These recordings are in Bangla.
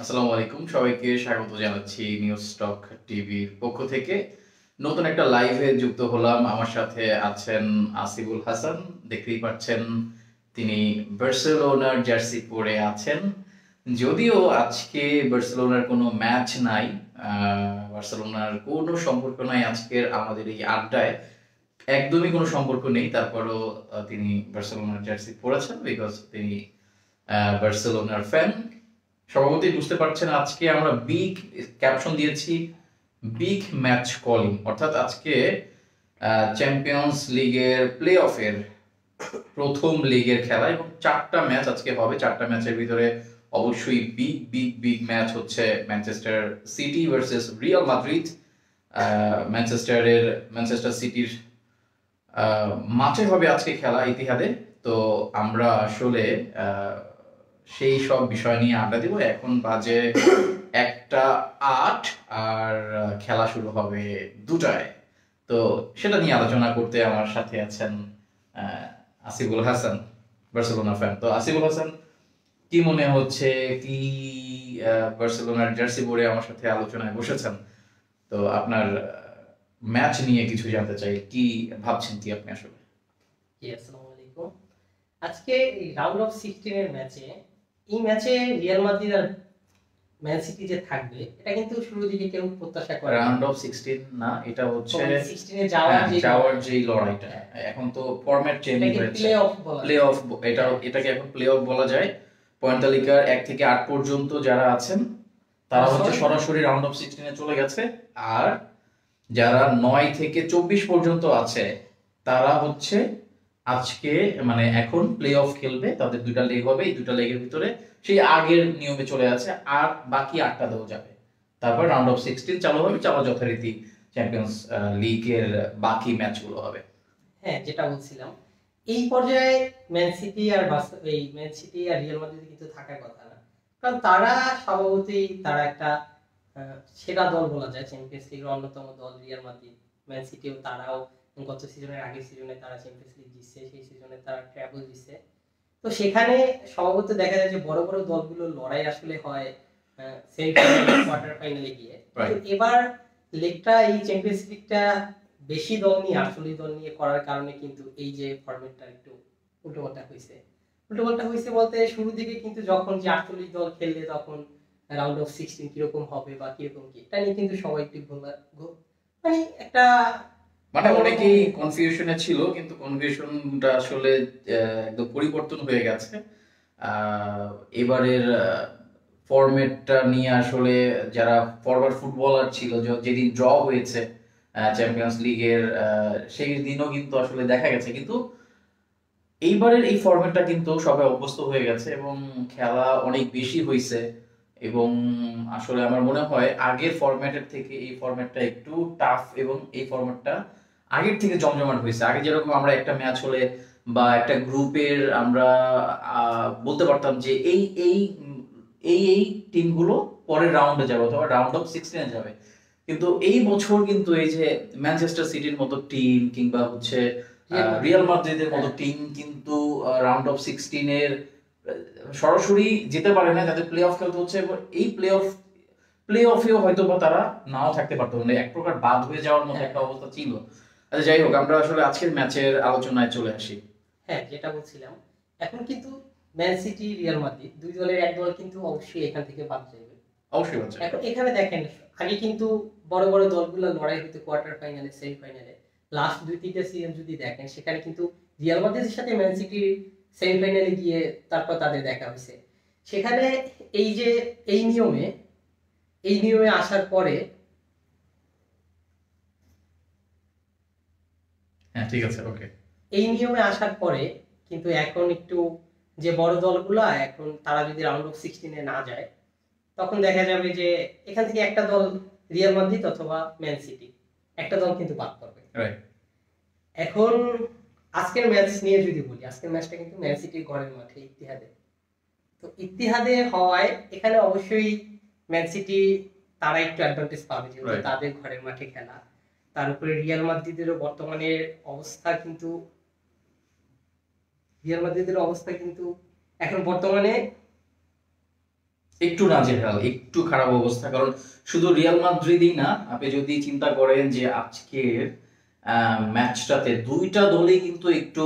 আসসালামু আলাইকুম, সবাইকে স্বাগত জানাচ্ছি নিউজ টক টিভির পক্ষ থেকে। নতুন একটা লাইভে যুক্ত হলাম। আমার সাথে আছেন আসিফুল হাসান। দেখতেই পাচ্ছেন তিনি বার্সেলোনার জার্সি পরে আছেন। যদিও আজকে বার্সেলোনার কোনো ম্যাচ নাই, বার্সেলোনার কোনো সম্পর্ক নাই আজকের আমাদের এই আড্ডায়, একদমই কোনো সম্পর্ক নেই। তারপরও তিনি বার্সেলোনার জার্সি পরেছেন বিকজ তিনি বার্সেলোনার ফ্যান। সভাপতি বুঝতে পারছেন, আজকে আমরা বিগ ক্যাপশন দিয়েছি বিগ ম্যাচ কলিং, অর্থাৎ আজকে চ্যাম্পিয়ন্স লিগের প্লে অফের প্রথম লিগের খেলা এবং 4টা ম্যাচ আজকে হবে। 4টা ম্যাচের ভিতরে অবশ্যই বিগ বিগ বিগ ম্যাচ হচ্ছে Manchester city versus Real Madrid. Manchester সিটির মাঠে হবে আজকে খেলা ইতিহাদে। তো আমরা আসলে সেই সব বিষয় নিয়ে আড্ডা দিব। এখন বাজে 1টা 8 আর খেলা শুরু হবে 2টায়। তো সেটা নিয়ে আলোচনা করতে আমার সাথে আছেন আসিফুল হাসান, বার্সেলোনা ফ্যান। তো আসিফুল হাসান, কি মনে হচ্ছে, কি বার্সেলোনার জার্সি পরে আমার সাথে আলোচনায় বসেছেন, তো আপনার ম্যাচ নিয়ে কিছু জানতে চাই, কি ভাবছেন কি আপনি আসলে? আসসালামু আলাইকুম। আজকে রাউন্ড অফ 16 এর ম্যাচে, এই ম্যাচে রিয়াল মাদ্রিদ আর ম্যান সিটি যে থাকবে এটা কিন্তু শুরু দিকে কেউ প্রত্যাশা করে রাউন্ড অফ 16 না, এটা হচ্ছে 16 এ যাওয়ার যে লড়াইটা। এখন তো ফরম্যাট চেঞ্জ হয়েছে, প্লে অফ। এটাকে এখন প্লে অফ বলা যায়। পয়েন্ট তালিকার 1 থেকে 8 পর্যন্ত যারা আছেন তারা হচ্ছে সরাসরি রাউন্ড অফ 16 এ চলে গেছে, আর যারা 9 থেকে 24 পর্যন্ত আছে তারা হচ্ছে আজকে মানে এখন প্লে অফ খেলবে। তাদের 2টা লেগ হবে, এই 2টা লেগের ভিতরে সেই আগের নিয়মে চলে আছে, আর বাকি 8টা দেওয়া যাবে। তারপর রাউন্ড অফ 16 চালু হবে, চালু যথারীতি চ্যাম্পিয়ন্স লিগের বাকি ম্যাচগুলো হবে। হ্যাঁ, যেটা বলছিলাম, এই পর্যায়ে ম্যান সিটি আর রিয়াল মাদ্রিদ কিন্তু থাকার কথা না, কারণ তারা স্বভাবতই তারা একটা সেরা দল বলা যায়। চ্যাম্পিয়ন্স লিগের অন্যতম দল রিয়াল মাদ্রিদ, ম্যান সিটিও তারাও গত সিজনের আগের সিজনে তারা চ্যাম্পিয়ন্স লিগ জিতছে, সেই সিজনে তারা ট্র্যাবল জিতছে। তো সেখানে স্বভাবত দেখা যায় যে বড় বড় দলগুলো লড়াই আসলে হয় সেমিফাইনাল কোয়ার্টার ফাইনালে গিয়ে। তো এবার লিগটা, এই চ্যাম্পিয়ন্স লিগটা বেশি দল নিয়ে, 48 দল নিয়ে করার কারণে কিন্তু এই যে ফরম্যাটটা একটু উল্টোপাল্টা হয়েছে বলতে শুরু দিকে কিন্তু যখন যে 48 দল খেললে তখন রাউন্ড অফ 16 কিরকম হবে বা কিরকম কি, এটা নিয়ে কিন্তু সবাই একটু মানে একটা অনেকেই কনফিউশনে ছিল, কিন্তু কনফিউশনটা আসলে একদম পরিবর্তন হয়ে গেছে। এবারের ফরম্যাটটা নিয়ে আসলে যারা ফরওয়ার্ড ফুটবলার ছিল, যেদিন ড্র হয়েছে চ্যাম্পিয়ন্স লিগের সেই দিনও কিন্তু আসলে দেখা গেছে, কিন্তু এইবারের এই ফরম্যাটটা কিন্তু সবাই অভ্যস্ত হয়ে গেছে এবং খেলা অনেক বেশি হয়েছে। এবং আসলে আমার মনে হয় আগের ফরম্যাটের থেকে এই ফরম্যাটটা একটু টাফ, এবং এই ফরম্যাটটা আগের থেকে জমজমাট হয়েছে। আগে যেরকম আমরা একটা ম্যাচ হলে বা একটা গ্রুপের আমরা বলতে পারতাম যে এই এই এই এই টিমগুলো পরের রাউন্ডে যাবে অথবা রাউন্ড অফ 16 এ যাবে, কিন্তু এই বছর কিন্তু এই যে ম্যানচেস্টার সিটির মতো টিম কিংবা হচ্ছে রিয়াল মাদ্রিদের মতো টিম কিন্তু রাউন্ড অফ 16 এর সরাসরি যেতে পারে না, তাদের প্লে অফ খেলতে হচ্ছে। এবং এই প্লে অফেও হয়তো বা তারা নাও থাকতে পারতো, মানে এক প্রকার বাদ হয়ে যাওয়ার মতো একটা অবস্থা ছিল। আচ্ছা, যাই হোক, আমরা আসলে আজকের ম্যাচের আলোচনায় চলে আসি। হ্যাঁ, যেটা বলছিলাম, এখন কিন্তু ম্যান সিটি রিয়াল মাদ্রিদ দুই দলের এক দল কিন্তু অবশ্যই এখান থেকে বাদ যাবে, অবশ্যই বাদ যাবে। এখন এখানে দেখেন, আগে কিন্তু বড় বড় দলগুলো লড়াই হতো কোয়ার্টার ফাইনালে, সেমিফাইনালে। লাস্ট 2-3টা সিজন যদি দেখেন, সেখানে কিন্তু রিয়াল মাদ্রিদের সাথে ম্যান সিটি সেমিফাইনালে গিয়ে তারপর তাদের দেখা হয়েছে। সেখানে এই যে এই নিয়মে আসার পরে, হ্যাঁ ঠিক আছে, ওকে, এই নিয়মে আসার পরে কিন্তু এখন একটু যে বড় দলগুলো এখন তারা যদি রাউন্ড অফ 16 এ না যায়, তখন দেখা যাবে যে এখান থেকে একটা দল রিয়াল মাদ্রিদ অথবা ম্যান সিটি একটা দল কিন্তু বাদ পড়বে। এখন আজকের ম্যাচ নিয়ে যদি বলি, আজকের ম্যাচটা কিন্তু ম্যান সিটির ঘরের মাঠে ইতিহাদে। তো ইতিহাদে হওয়ায় এখানে অবশ্যই ম্যান সিটি তারা একটু অ্যাডভান্টেজ পাবে, যেহেতু তাদের ঘরের মাঠে খেলা। তার উপরে রিয়াল মাদ্রিদেরও বর্তমানে অবস্থা কিন্তু এখন বর্তমানে একটু নাজেহাল, একটু খারাপ অবস্থা। কারণ শুধু রিয়াল মাদ্রিদই না, আপনি যদি চিন্তা করেন যে আজকের ম্যাচটাতে দুইটা দলই কিন্তু একটু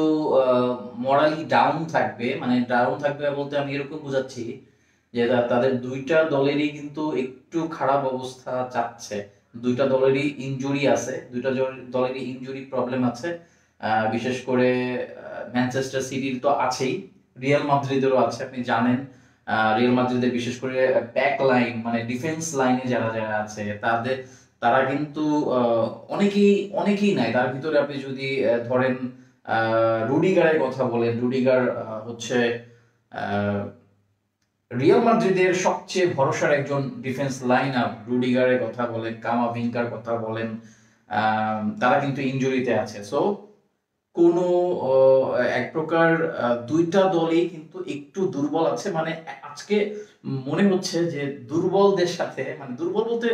মরালি ডাউন থাকবে। মানে ডাউন থাকবে বলতে আমি এরকম বোঝাচ্ছি যে তাদের দুইটা দলেরই কিন্তু একটু খারাপ অবস্থা যাচ্ছে। দুইটা দলেরই ইনজুরি আছে, দুইটা দলেরই ইনজুরি প্রবলেম আছে। বিশেষ করে ম্যানচেস্টার সিটির তো আছেই, রিয়াল মাদ্রিদেরও আছে। আপনি জানেন রিয়াল মাদ্রিদের বিশেষ করে ব্যাক লাইন মানে ডিফেন্স লাইনে যারা যারা আছে তারা কিন্তু অনেকেই অনেকেই নাই। তার ভিতরে আপনি যদি ধরেন রুডিগারের কথা বলেন, রুডিগার হচ্ছে আহ, রিয়াল মাদ্রিদের সবচেয়ে ভরসার একজন ডিফেন্স লাইন আপ। রুডিগারের কথা বলেন, কামাভিঙ্কার কথা বলেন, তারা কিন্তু ইনজুরিতে আছে। সো কোনো এক প্রকার দুইটা দলই কিন্তু একটু দুর্বল আছে। মানে আজকে মনে হচ্ছে যে দুর্বলদের সাথে, মানে দুর্বল বলতে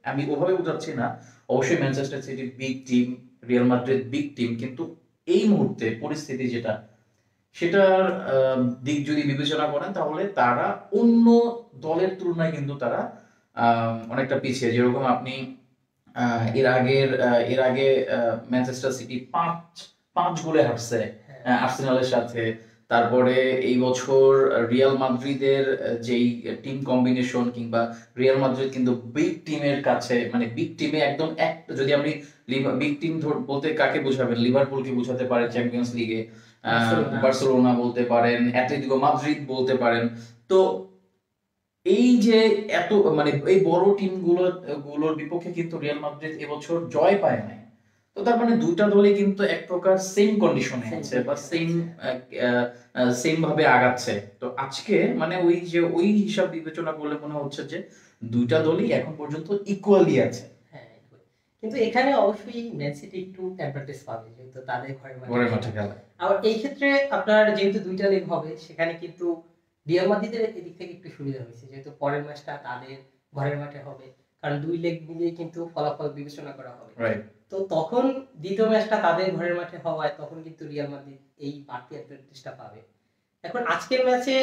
আমি ওভাবে বোঝাচ্ছি না, অবশ্যই Manchester city big team, Real Madrid big team, কিন্তু এই মুহূর্তে পরিস্থিতি যেটা, সেটার দিক যদি বিবেচনা করেন তাহলে তারা অন্য দলের তুলনায় কিন্তু তারা অনেকটা পিছিয়ে। যেরকম আপনি এর আগে ম্যানচেস্টার সিটি পাঁচ পাঁচ গোলে হারছে আর্সেনালের সাথে। তারপরে এই বছর রিয়াল মাদ্রিদের যেই টিম কম্বিনেশন, কিংবা রিয়াল মাদ্রিদ কিন্তু বিগ টিমের কাছে, মানে বিগ টিমে একদম এক, যদি আপনি বিগ টিম বলতে কাকে বোঝাবেন, লিভারপুলকে বোঝাতে পারেন চ্যাম্পিয়ন্স লিগে, বার্সেলোনা বলতে পারেন, অ্যাটলেটিকো মাদ্রিদ বলতে পারেন। তো এই যে এত মানে এই বড় টিম গুলোর বিপক্ষে কিন্তু রিয়াল মাদ্রিদ এবছর জয় পায় নাই। তো তার মানে দুইটা দলই কিন্তু এক প্রকার সেম কন্ডিশনে আছে বা সেম ভাবে আগাচ্ছে। তো আজকে মানে ওই হিসাব বিবেচনা করলে মনে হচ্ছে যে দুইটা দলই এখন পর্যন্ত ইকুয়ালি আছে। কিন্তু এখানে অবশ্যই ম্যান সিটি একটু অ্যাডভান্টেজ পাবে, যেহেতু তাদের ঘরের মাঠে খেলা। আর এই ক্ষেত্রে আপনার যেহেতু দুইটা লেগ হবে, সেখানে কিন্তু রিয়াল মাদ্রিদের এদিক থেকে একটু সুবিধা হয়েছে, যেহেতু পরের ম্যাচটা তাদের ঘরের মাঠে হবে। কারণ দুই লেগ মিলিয়ে কিন্তু ফলাফল বিবেচনা করা হবে। তো তখন দ্বিতীয় ম্যাচটা তাদের ঘরের মাঠে হওয়ায় তখন কিন্তু রিয়াল মাদ্রিদ এই বাড়তি অ্যাডভান্টেজটা পাবে। এখন আজকের ম্যাচে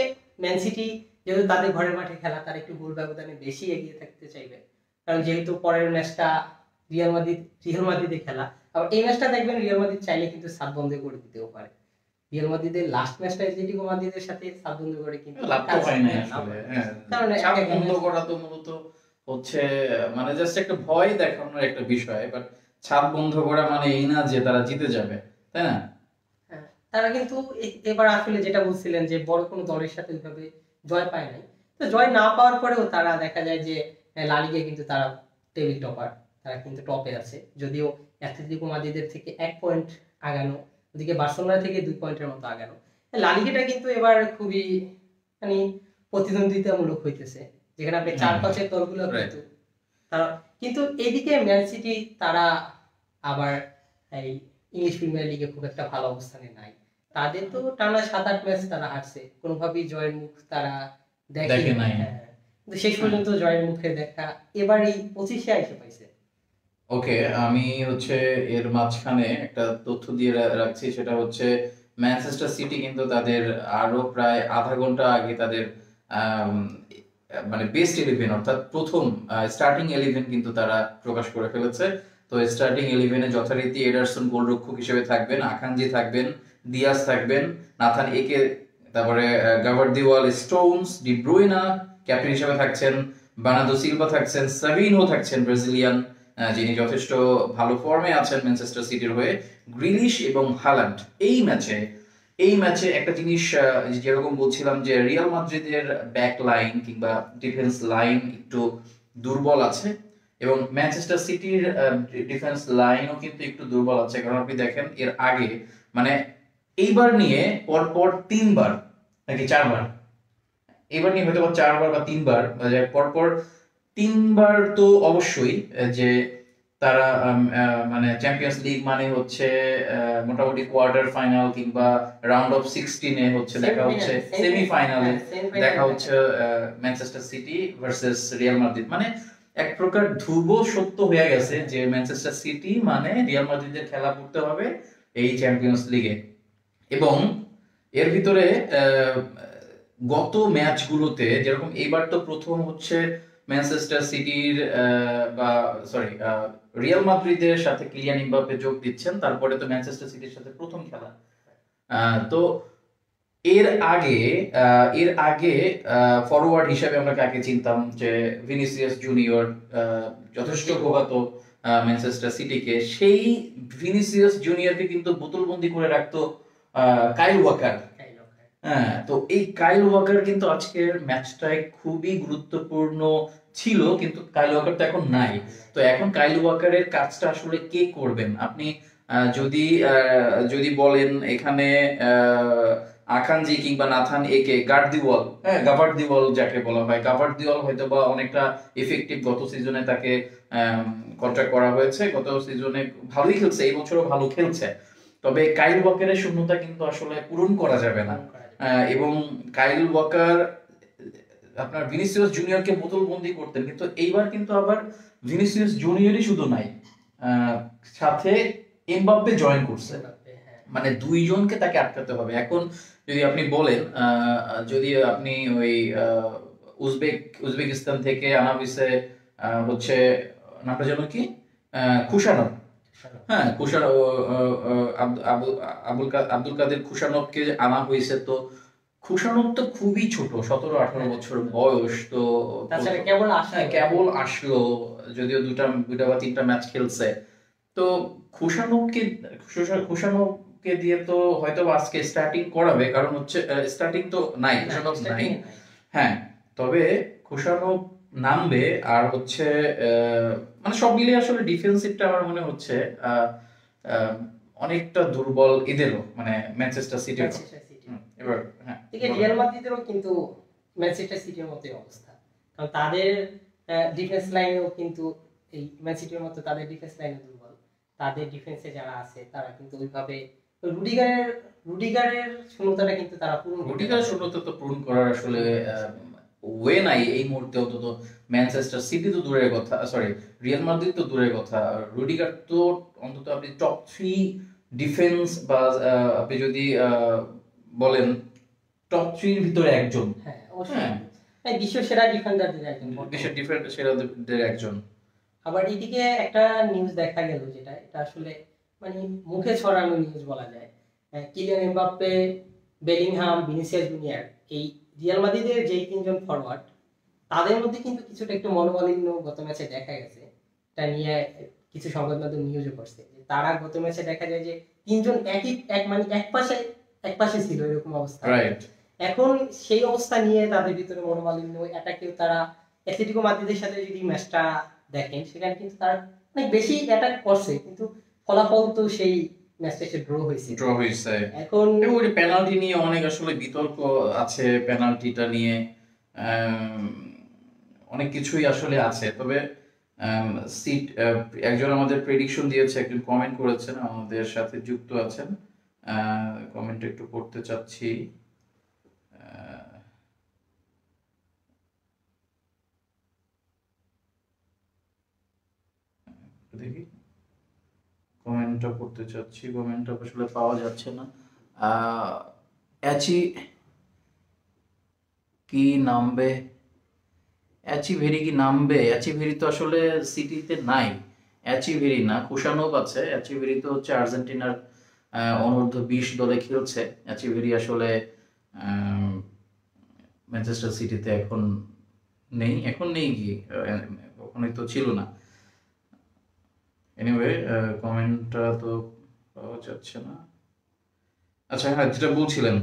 ম্যান সিটি যেহেতু তাদের ঘরের মাঠে খেলা, তারা একটু গোল ব্যবধানে বেশি এগিয়ে থাকতে চাইবে। কারণ যেহেতু পরের ম্যাচটা রিয়াল মাদ্রিদে খেলা, আবার এই ম্যাচটা দেখবেন রিয়াল মাদ্রিদ চাইলে কিন্তু সাত বন্ধ করে দিতেও পারে। রিয়াল মাদ্রিদের লাস্ট ম্যাচটা অ্যাটলেটিকো মাদ্রিদের সাথে সাত বন্ধ করে কিন্তু লাভ তো হয় না আসলে। কারণ সাত বন্ধ করা তো মূলত হচ্ছে মানে জাস্ট একটা ভয় দেখানোর একটা বিষয়, বাট ছাদ বন্ধ করা মানে এই না যে তারা জিতে যাবে, তাই না? তারা কিন্তু এবার আসলে যেটা বলছিলেন যে বড় কোনো দলের সাথে ওইভাবে জয় পায় নাই। তো জয় না পাওয়ার পরেও তারা দেখা যায় যে লা লিগায় কিন্তু তারা টেবিল টপার, তারা কিন্তু টপে আছে। যদিও অ্যাটলেটিকো মাদ্রিদের থেকে 1 পয়েন্ট আগানো, ওদিকে বার্সেলোনা থেকে 2 পয়েন্টের মতো আগানো। লা লিগাটা কিন্তু এবার খুবই মানে প্রতিদ্বন্দ্বিতামূলক হইতেছে, যেখানে আপনি 4-5 এর দলগুলো কিন্তু এদিকে ম্যান সিটি তারা আবার এই ইংলিশ প্রিমিয়ার লিগে খুব একটা ভালো অবস্থানে নাই। তাদের তো টানা 7-8 ম্যাচ তারা হারছে, কোনোভাবেই জয়ের মুখ তারা দেখে নাই। কিন্তু শেষ পর্যন্ত জয়ের মুখে দেখা এবার এই 25-এ এসে পাইছে। ওকে, আমি হচ্ছে এর মাঝখানে একটা তথ্য দিয়ে রাখছি, সেটা হচ্ছে ম্যানচেস্টার সিটি কিন্তু তাদের আরো প্রায় আধা ঘন্টা আগে তাদের মানে বেস্ট 11 অর্থাৎ প্রথম স্টার্টিং 11 কিন্তু তারা প্রকাশ করে ফেলেছে। তো স্টার্টিং 11-এ যথারীতি এডারসন গোলরক্ষক হিসেবে থাকবেন, আকানজি থাকবেন, দিয়াস থাকবেন, নাথান একে, তারপরে গাভার্দিওয়াল, স্টোনস, ডি ব্রুইনা ক্যাপ্টেন হিসেবে থাকছেন, বার্নার্দো সিলভা থাকছেন, সাভিনহো থাকছেন ব্রাজিলিয়ান, যিনি যথেষ্ট ভালো ফর্মে আছেন ম্যানচেস্টার সিটির হয়ে, গ্রিলিশ এবং হালান্ড। এই ম্যাচে একটা জিনিস যেরকম বলছিলাম যে রিয়াল মাদ্রিদের ব্যাক লাইন কিংবা ডিফেন্স লাইন একটু দুর্বল আছে, এবং ম্যানচেস্টার সিটির ডিফেন্স লাইনও কিন্তু একটু দুর্বল আছে। কারণ আপনি দেখেন এর আগে মানে এইবার নিয়ে পরপর 3বার নাকি 4বার, এবার নিয়ে হয়তো 4বার বা 3বার, পরপর 3বার তো অবশ্যই যে তারা মানে চ্যাম্পিয়ন্স লিগ মানে হচ্ছে মোটামুটি কোয়ার্টার ফাইনাল কিংবা রাউন্ড অফ 16-এ হচ্ছে দেখা হচ্ছে, সেমিফাইনালে দেখা হচ্ছে Manchester city versus Real Madrid. মানে এক প্রকার ধ্রুব সত্য হয়ে গেছে যে ম্যানচেস্টার সিটি মানে রিয়াল মাদ্রিদের খেলা করতে হবে এই চ্যাম্পিয়ন্স লিগে। এবং এর ভিতরে গত ম্যাচগুলোতে যেরকম এবার তো প্রথম হচ্ছে ম্যানচেস্টার সিটির বা সরি রিয়াল মাদ্রিদের সাথে কিলিয়ান এমবাপ্পে যোগ দিচ্ছেন, তারপরে তো ম্যানচেস্টার সিটির সাথে প্রথম খেলা। তো এর আগে এর আগে ফরওয়ার্ড হিসেবে আমরা কাকে চিনতাম, যে ভিনিসিয়াস জুনিয়র যথেষ্ট ভোগাতো ম্যানচেস্টার সিটিকে। সেই ভিনিসিয়াস জুনিয়রকে কিন্তু বোতলবন্দি করে রাখতো কাইল ওয়াকার। হ্যাঁ, তো এই কাইল ওয়াকার কিন্তু আজকের ম্যাচটায় খুবই গুরুত্বপূর্ণ ছিল, কিন্তু কাইল ওয়াকার তো এখন নাই। তো এখন কাইল ওয়াকারের কাজটা আসলে কে করবেন? আপনি যদি বলেন এখানে আকানজি কিংবা নাথান একে গার্দিওয়াল, হ্যাঁ গাভার্দিওয়াল যাকে বলা হয়, গাভার্দিওয়াল হয়তো বা অনেকটা এফেক্টিভ। গত সিজনে তাকে কন্ট্রাক্ট করা হয়েছে, গত সিজনে ভালোই খেলছে, এই বছরও ভালো খেলছে। তবে কাইল ওয়াকারের শূন্যতা কিন্তু আসলে পূরণ করা যাবে না। এবং কাইল ওয়াকার আপনার ভিনিসিয়াস জুনিয়রকে বোতলবন্দি করতেন, কিন্তু এইবার কিন্তু আবার ভিনিসিয়াস জুনিয়রই শুধু নাই, সাথে এমবাপ্পে জয়েন করছে। মানে দুইজনকে তাকে আটকাতে হবে। এখন যদি আপনি বলেন যদি আপনি ওই উজবেকিস্তান থেকে আনা হয়েছে হচ্ছে নামটা যেন কি খুশানভ, হ্যাঁ খুশানভ, আব্দুল কাদের খুশানভকে আনা হয়েছে। তো খুশানভ তো খুবই ছোট, 17-18 বছর বয়স। তো কেবল আসলো, যদিও দুটা বা তিনটা ম্যাচ খেলছে। তো খুশানভকে দিয়ে তো হয়তো আজকে স্টার্টিং করাবে, কারণ হচ্ছে স্টার্টিং তো নাই, খুশানভ নাই। হ্যাঁ, তবে খুশানভ নামবে। আর হচ্ছে মানে সব মিলিয়ে আসলে ডিফেন্সিভটা আমার মনে হচ্ছে অনেকটা দুর্বল এদেরও, মানে ম্যানচেস্টার সিটির। এবার হ্যাঁ, রিয়াল মাদ্রিদেরও কিন্তু ম্যানচেস্টার সিটির মতোই অবস্থা, কারণ তাদের ডিফেন্স লাইনেও কিন্তু এই ম্যান সিটির মতো তাদের ডিফেন্স লাইনে দুর্বল। তাদের ডিফেন্সে যারা আছে তারা কিন্তু ওইভাবে রুডিগারের শূন্যতাটা কিন্তু তারা রুডিগারের শূন্যতা তো পূরণ করার আসলে ওয়ে নাই এই মুহূর্তে। অন্তত ম্যানচেস্টার সিটি তো দূরের কথা, সরি রিয়াল মাদ্রিদ তো দূরের কথা, রুডিগার তো অন্তত আপনি টপ 3 ডিফেন্স বা আপনি যদি বলেন টপ 3 এর ভিতরে একজন। হ্যাঁ অবশ্যই, বিশ্ব সেরা ডিফেন্ডারদের একজন, বিশ্বের ডিফেন্ডার সেরাদের একজন। আবার এদিকে একটা নিউজ দেখা গেল, যেটা এটা আসলে মানে মুখে ছড়ানো নিউজ বলা যায়। Kylian Mbappe, Bellingham, Vinicius junior, এই রিয়াল মাদ্রিদের যেই তিনজন ফরওয়ার্ড, তাদের মধ্যে কিন্তু কিছুটা একটু মনোমালিন্য গত ম্যাচে দেখা গেছে। এটা নিয়ে কিছু সংবাদ মাধ্যম নিউজও করছে যে তারা গত ম্যাচে দেখা যায় যে তিনজন মানে এক পাশে ছিল, এরকম অবস্থা। এখন সেই অবস্থা নিয়ে তাদের ভিতরে মনোমালিন্য, এটা কেউ তারা অ্যাটলেটিকো মাদ্রিদের সাথে যদি ম্যাচটা দেখেন, সেখানে কিন্তু তারা অনেক বেশি অ্যাটাক করছে, কিন্তু ফলাফল তো সেই ম্যাচটা ড্র হয়েছে। এখন ওই পেনাল্টি নিয়ে অনেক আসলে বিতর্ক আছে, পেনাল্টিটা নিয়ে অনেক কিছুই আসলে আছে। তবে একজন আমাদের প্রেডিকশন দিয়েছে, একজন কমেন্ট করেছেন, আমাদের সাথে যুক্ত আছেন, কমেন্ট একটু পড়তে চাচ্ছি। দেখি কমেন্টটা পড়তে চাচ্ছি, কমেন্টটা আসলে পাওয়া যাচ্ছে না। কি নামবে, অ্যাচিভেরি কি নামবে? অ্যাচিভেরি তো আসলে সিটিতে নাই। অ্যাচিভেরি না, কুশানভ আছে। অ্যাচিভেরি তো হচ্ছে আর্জেন্টিনার অনূর্ধ্ব 20 দলে খেলছে। অ্যাচিভেরি আসলে ম্যানচেস্টার সিটিতে এখন নেই কি, ওখানে তো ছিল না। এনিওয়ে কমেন্টটা তো পাওয়া যাচ্ছে না। আচ্ছা হ্যাঁ, যেটা বলছিলেন,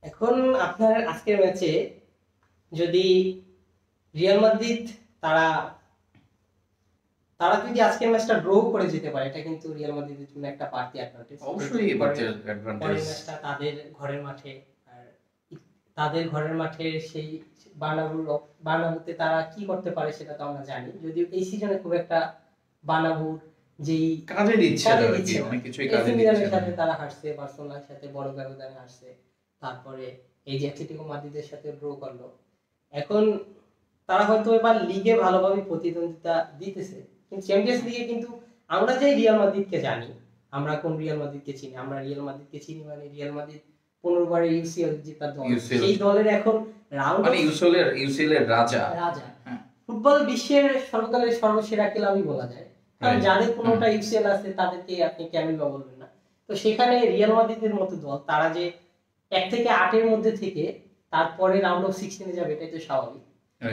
এখন আপনার আজকের ম্যাচে যদি রিয়াল মাদ্রিদ তারা যদি আজকের ম্যাচটা ড্র করে যেতে পারে, এটা কিন্তু রিয়াল মাদ্রিদের জন্য একটা বাড়তি অ্যাডভান্টেজ। অবশ্যই পরের ম্যাচটা তাদের ঘরের মাঠে, আর তাদের ঘরের মাঠে সেই বার্নাবুতে তারা কি করতে পারে সেটা তো আমরা জানি। যদিও এই সিজনে খুব একটা বার্নাবুর যেই কাজে দিচ্ছে অনেক কিছুই কাজে দিচ্ছে, সাথে তারা হারছে, বার্সেলোনার সাথে বড় ব্যবধানে হারছে, তারপরে এই যে অ্যাটলেটিকো মাদ্রিদের সাথে ড্র করলো। এখন তারা হয়তো এবার লিগে ভালোভাবে প্রতিদ্বন্দ্বিতা দিতেছে, কিন্তু চ্যাম্পিয়ন্স লিগে কিন্তু আমরা যে রিয়াল মাদ্রিদকে জানি, আমরা কোন রিয়াল মাদ্রিদকে চিনি, আমরা রিয়াল মাদ্রিদকে চিনি মানে রিয়াল মাদ্রিদ 15 বারে ইউসিএল জেতা দল, সেই দলের এখন রাউন্ড মানে ইউসিএল এর রাজা। ফুটবল বিশ্বের সর্বকালের সর্বসেরা ক্লাবই বলা যায়, কারণ যাদের কোনোটা ইউসিএল আছে তাদেরকে আপনি কেমন বা বলবেন না। তো সেখানে রিয়াল মাদ্রিদের মতো দল তারা যে 1 থেকে 8 এর মধ্যে থেকে তারপরে রাউন্ড অফ 16 যাবে এটাই তো স্বাভাবিক।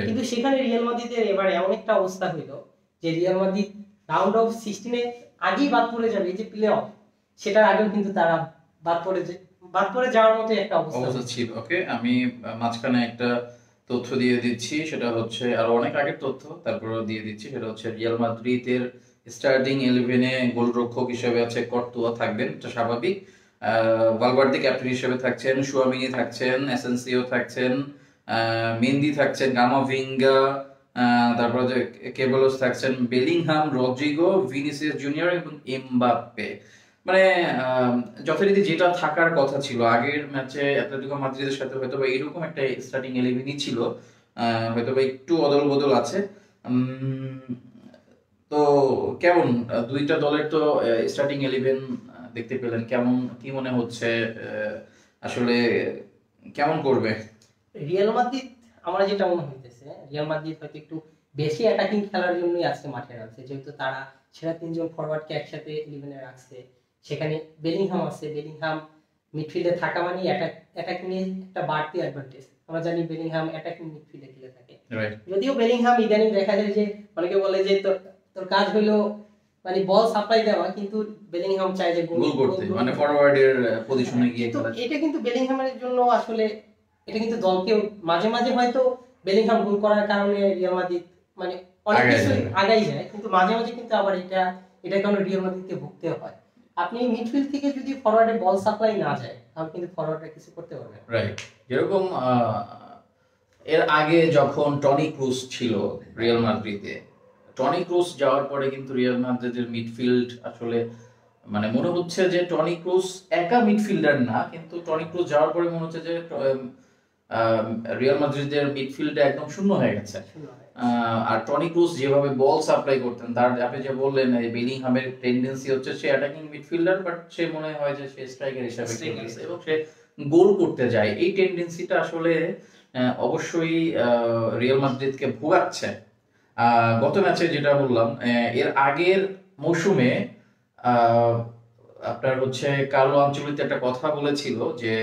কিন্তু সেখানে রিয়াল মাদ্রিদের এবারে এমন একটা অবস্থা হইলো যে রিয়াল মাদ্রিদ রাউন্ড অফ 16 আগেই বাদ পড়ে যাবে, এই যে প্লে অফ সেটার আগেও কিন্তু তারা বাদ পড়ে যাওয়ার মতো একটা অবস্থা ছিল। ওকে, আমি মাঝখানে একটা তথ্য দিয়ে দিচ্ছি, সেটা হচ্ছে আরো অনেক আগের তথ্য, তারপরে দিয়ে দিচ্ছি। সেটা হচ্ছে রিয়াল মাদ্রিদের স্টার্টিং 11-এ গোলরক্ষক হিসেবে আছে কর্তুয়া থাকবেন, এটা স্বাভাবিক। ভালভার্দে ক্যাপ্টেন হিসেবে থাকছেন, শুয়ামিনি থাকছেন, এসেনসিও থাকছেন, মেন্দি থাকছেন, গামাভিঙ্গা, তারপরে যে কেবলস থাকছেন, বেলিংহাম, রদ্রিগো, ভিনিসিয়াস জুনিয়র এবং এমবাপ্পে। মানে যথারীতি যেটা থাকার কথা ছিল আগের ম্যাচে অ্যাটলেটিকো মাদ্রিদের সাথে, হয়তো বা এরকম একটা স্টার্টিং 11ই ছিল, হয়তো বা একটু অদল বদল আছে। তো কেমন দুইটা দলের তো স্টার্টিং 11 দেখতে পেলেন, কেমন কি মনে হচ্ছে আসলে কেমন করবে রিয়াল মাদ্রিদ? আমার যেটা মনে হইতেছে রিয়াল মাদ্রিদ হয়তো একটু বেশি অ্যাটাকিং খেলার জন্যই আজকে মাঠে রাখছে, যেহেতু তারা সেরা 3জন ফরওয়ার্ডকে একসাথে 11-এ রাখছে। সেখানে বেলিংহাম আছে, বেলিংহাম মিডফিল্ডে থাকা মানে অ্যাটাকিং এর একটা বাড়তি অ্যাডভান্টেজ। আমরা জানি বেলিংহাম অ্যাটাকিং মিডফিল্ডে খেলে থাকে, যদিও বেলিংহাম ইদানিং দেখা যায় যে অনেকে বলে যে তোর কাজ হলো মানে বল সাপ্লাই দেওয়া, কিন্তু বেলিংহাম চায় যে গোল করতে, মানে ফরওয়ার্ডের পজিশনে গিয়ে খেলা। এটা কিন্তু বেলিংহামের জন্য আসলে এটা কিন্তু দলকে মাঝে মাঝে হয়তো বেলিংহাম গোল করার কারণে রিয়াল মাদ্রিদ মানে অনেক কিছু আগাই যায়, কিন্তু মাঝে মাঝে কিন্তু আবার এটা কারণে রিয়াল মাদ্রিদকে ভুগতে হয়। আপনি মিডফিল্ড থেকে যদি ফরওয়ার্ডে বল সাপ্লাই না যায় তাহলে কিন্তু ফরওয়ার্ডরা কিছু করতে পারবে না। রাইট, যেরকম এর আগে যখন টনি ক্রুস ছিল রিয়াল মাদ্রিদে, টনি ক্রুস যাওয়ার পরে কিন্তু রিয়াল মাদ্রিদের মিডফিল্ড আসলে মানে মনে হচ্ছে যে টনি ক্রুস একা মিডফিল্ডার না, কিন্তু টনি ক্রুস যাওয়ার পরে মনে হচ্ছে যে রিয়াল মাদ্রিদের মিডফিল্ডে একদম শূন্য হয়ে গেছে। আর টনি ক্রুস যেভাবে বল সাপ্লাই করতেন, তার আপনি যে বললেন বেলিংহামের টেন্ডেন্সি হচ্ছে সে অ্যাটাকিং মিডফিল্ডার, বাট সে মনে হয় যে সে স্ট্রাইকার হিসেবে খেলছে এবং সে গোল করতে যায়। এই টেন্ডেন্সিটা আসলে অবশ্যই রিয়াল মাদ্রিদকে ভোগাচ্ছে। গত ম্যাচে যেটা বললাম, এর আগের মৌসুমে আপনার হচ্ছে কার্লো আনচেলত্তি একটা কথা বলেছিল যে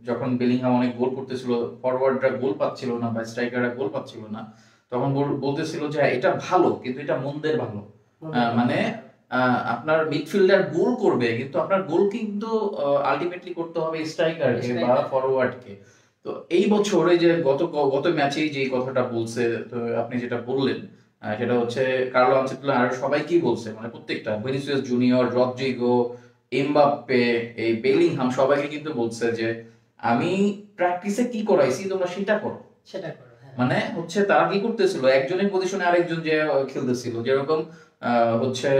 যখন বেলিংহাম অনেক গোল করতেছিল, ফরওয়ার্ডরা গোল পাচ্ছিল না বা স্ট্রাইকাররা গোল পাচ্ছিল না, তখন বলতেছিল যে এটা ভালো কিন্তু এটা মন্দের ভালো। মানে আপনার মিডফিল্ডার গোল করবে কিন্তু আপনার গোল কিন্তু আলটিমেটলি করতে হবে স্ট্রাইকারকে বা ফরওয়ার্ডকে। তো এই বছর এই যে গত ম্যাচেই যে কথাটা বলছে, তো আপনি যেটা বললেন সেটা হচ্ছে কার্লো আনচেলত্তি আর সবাইকেই বলছে, মানে প্রত্যেকটা ভিনিসিয়াস জুনিয়র, রদ্রিগো, এমবাপ্পে, এই বেলিংহাম সবাইকে কিন্তু বলছে যে আমি প্র্যাকটিসে কি করাইছি তোমরা সেটা করো। মানে হচ্ছে তারা কি করতেছিল, একজনের পজিশনে আরেকজন যে খেলতেছিল, যেরকম হচ্ছে